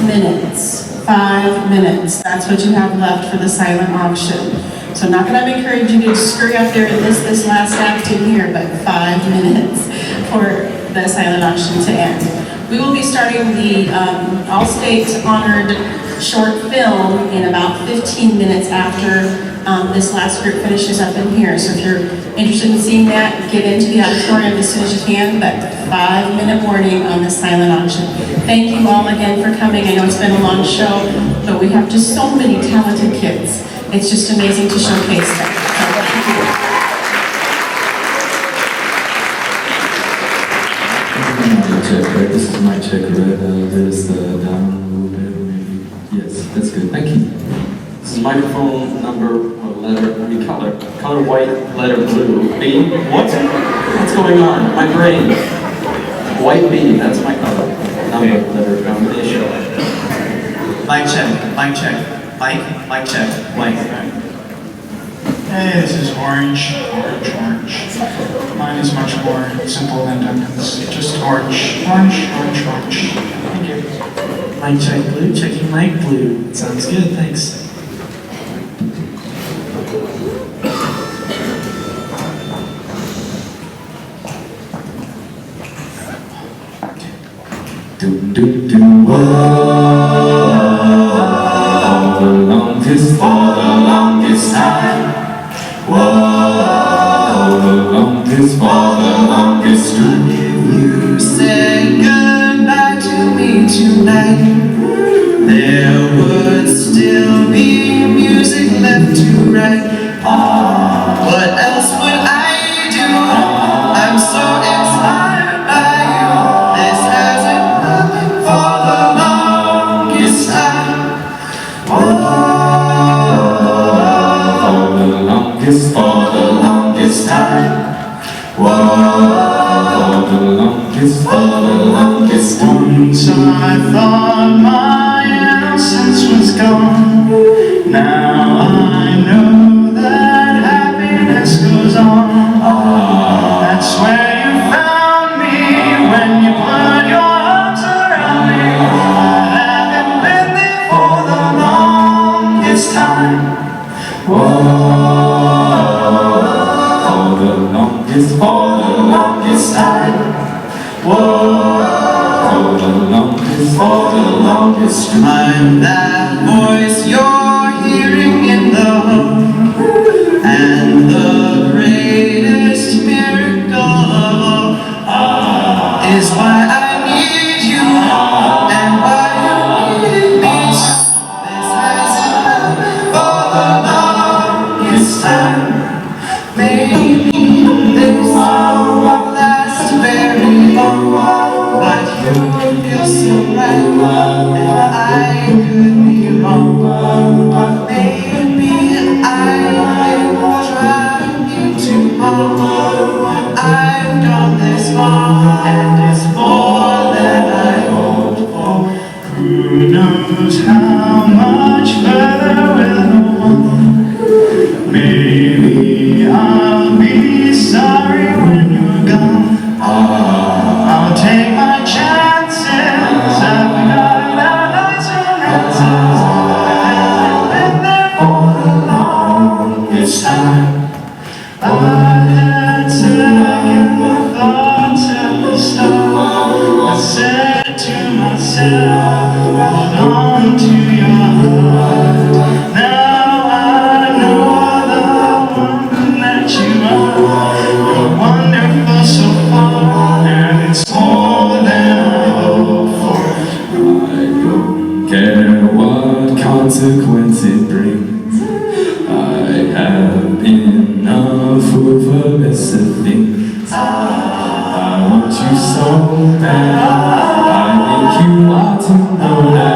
minutes. 5 minutes. That's what you have left for the silent auction. So not that I'm encouraging you to scurry up there and miss this last act in here, but 5 minutes for the silent auction to end. We will be starting the all-state honored short film in about 15 minutes after this last group finishes up in here. So if you're interested in seeing that, get into the auditorium as soon as you can, but 5-minute warning on the silent auction. Thank you all again for coming. I know it's been a long show, but we have just so many talented kids. It's just amazing to showcase them. So thank you. Check, right? This is my check, right? There's the down a little bit, maybe. Yes, that's good, thank you. This is microphone number, color white, letter blue. B? What? What's going on? My brain. White B, that's my color. Number, letter combination. Mic check. Mic check. Blank. Hey, this is orange. Mine is much more simple than Duncan's. Just orange. Thank you. Mic check blue, checking mic blue. Sounds good, thanks. For the longest time. Whoa, for the longest time. You said goodbye to me tonight. There would still be music left to write. What else would I do? I'm so inspired by you. This hasn't happened for the longest time. For the longest time. Whoa, for the longest time. Once I thought my innocence was gone. Now I know that happiness goes on. That's where you found me when you put your arms around me. I haven't been there for the longest time. For the longest time. Whoa, for the longest time. I'm that voice you're hearing in the home, and the greatest miracle of all is why I need you and why you need me. This hasn't happened for the longest time. Maybe this won't last very long, but you feel so right, and I could be wrong. Maybe I will try you tomorrow. I've gone this far, and it's more than I hoped for. Who knows how much further we'll go? Maybe I'll be sorry when you're gone. I'll take my chances. I've got nights and chances. I've been there for the longest time. I had second thoughts at the start. I said to myself, hold on to your heart. Now I know the one that you are. You're wonderful so far, and it's more than I hoped for. I don't care what consequence it brings. I have enough of a mess of things. I want you so bad. I think you ought to know that.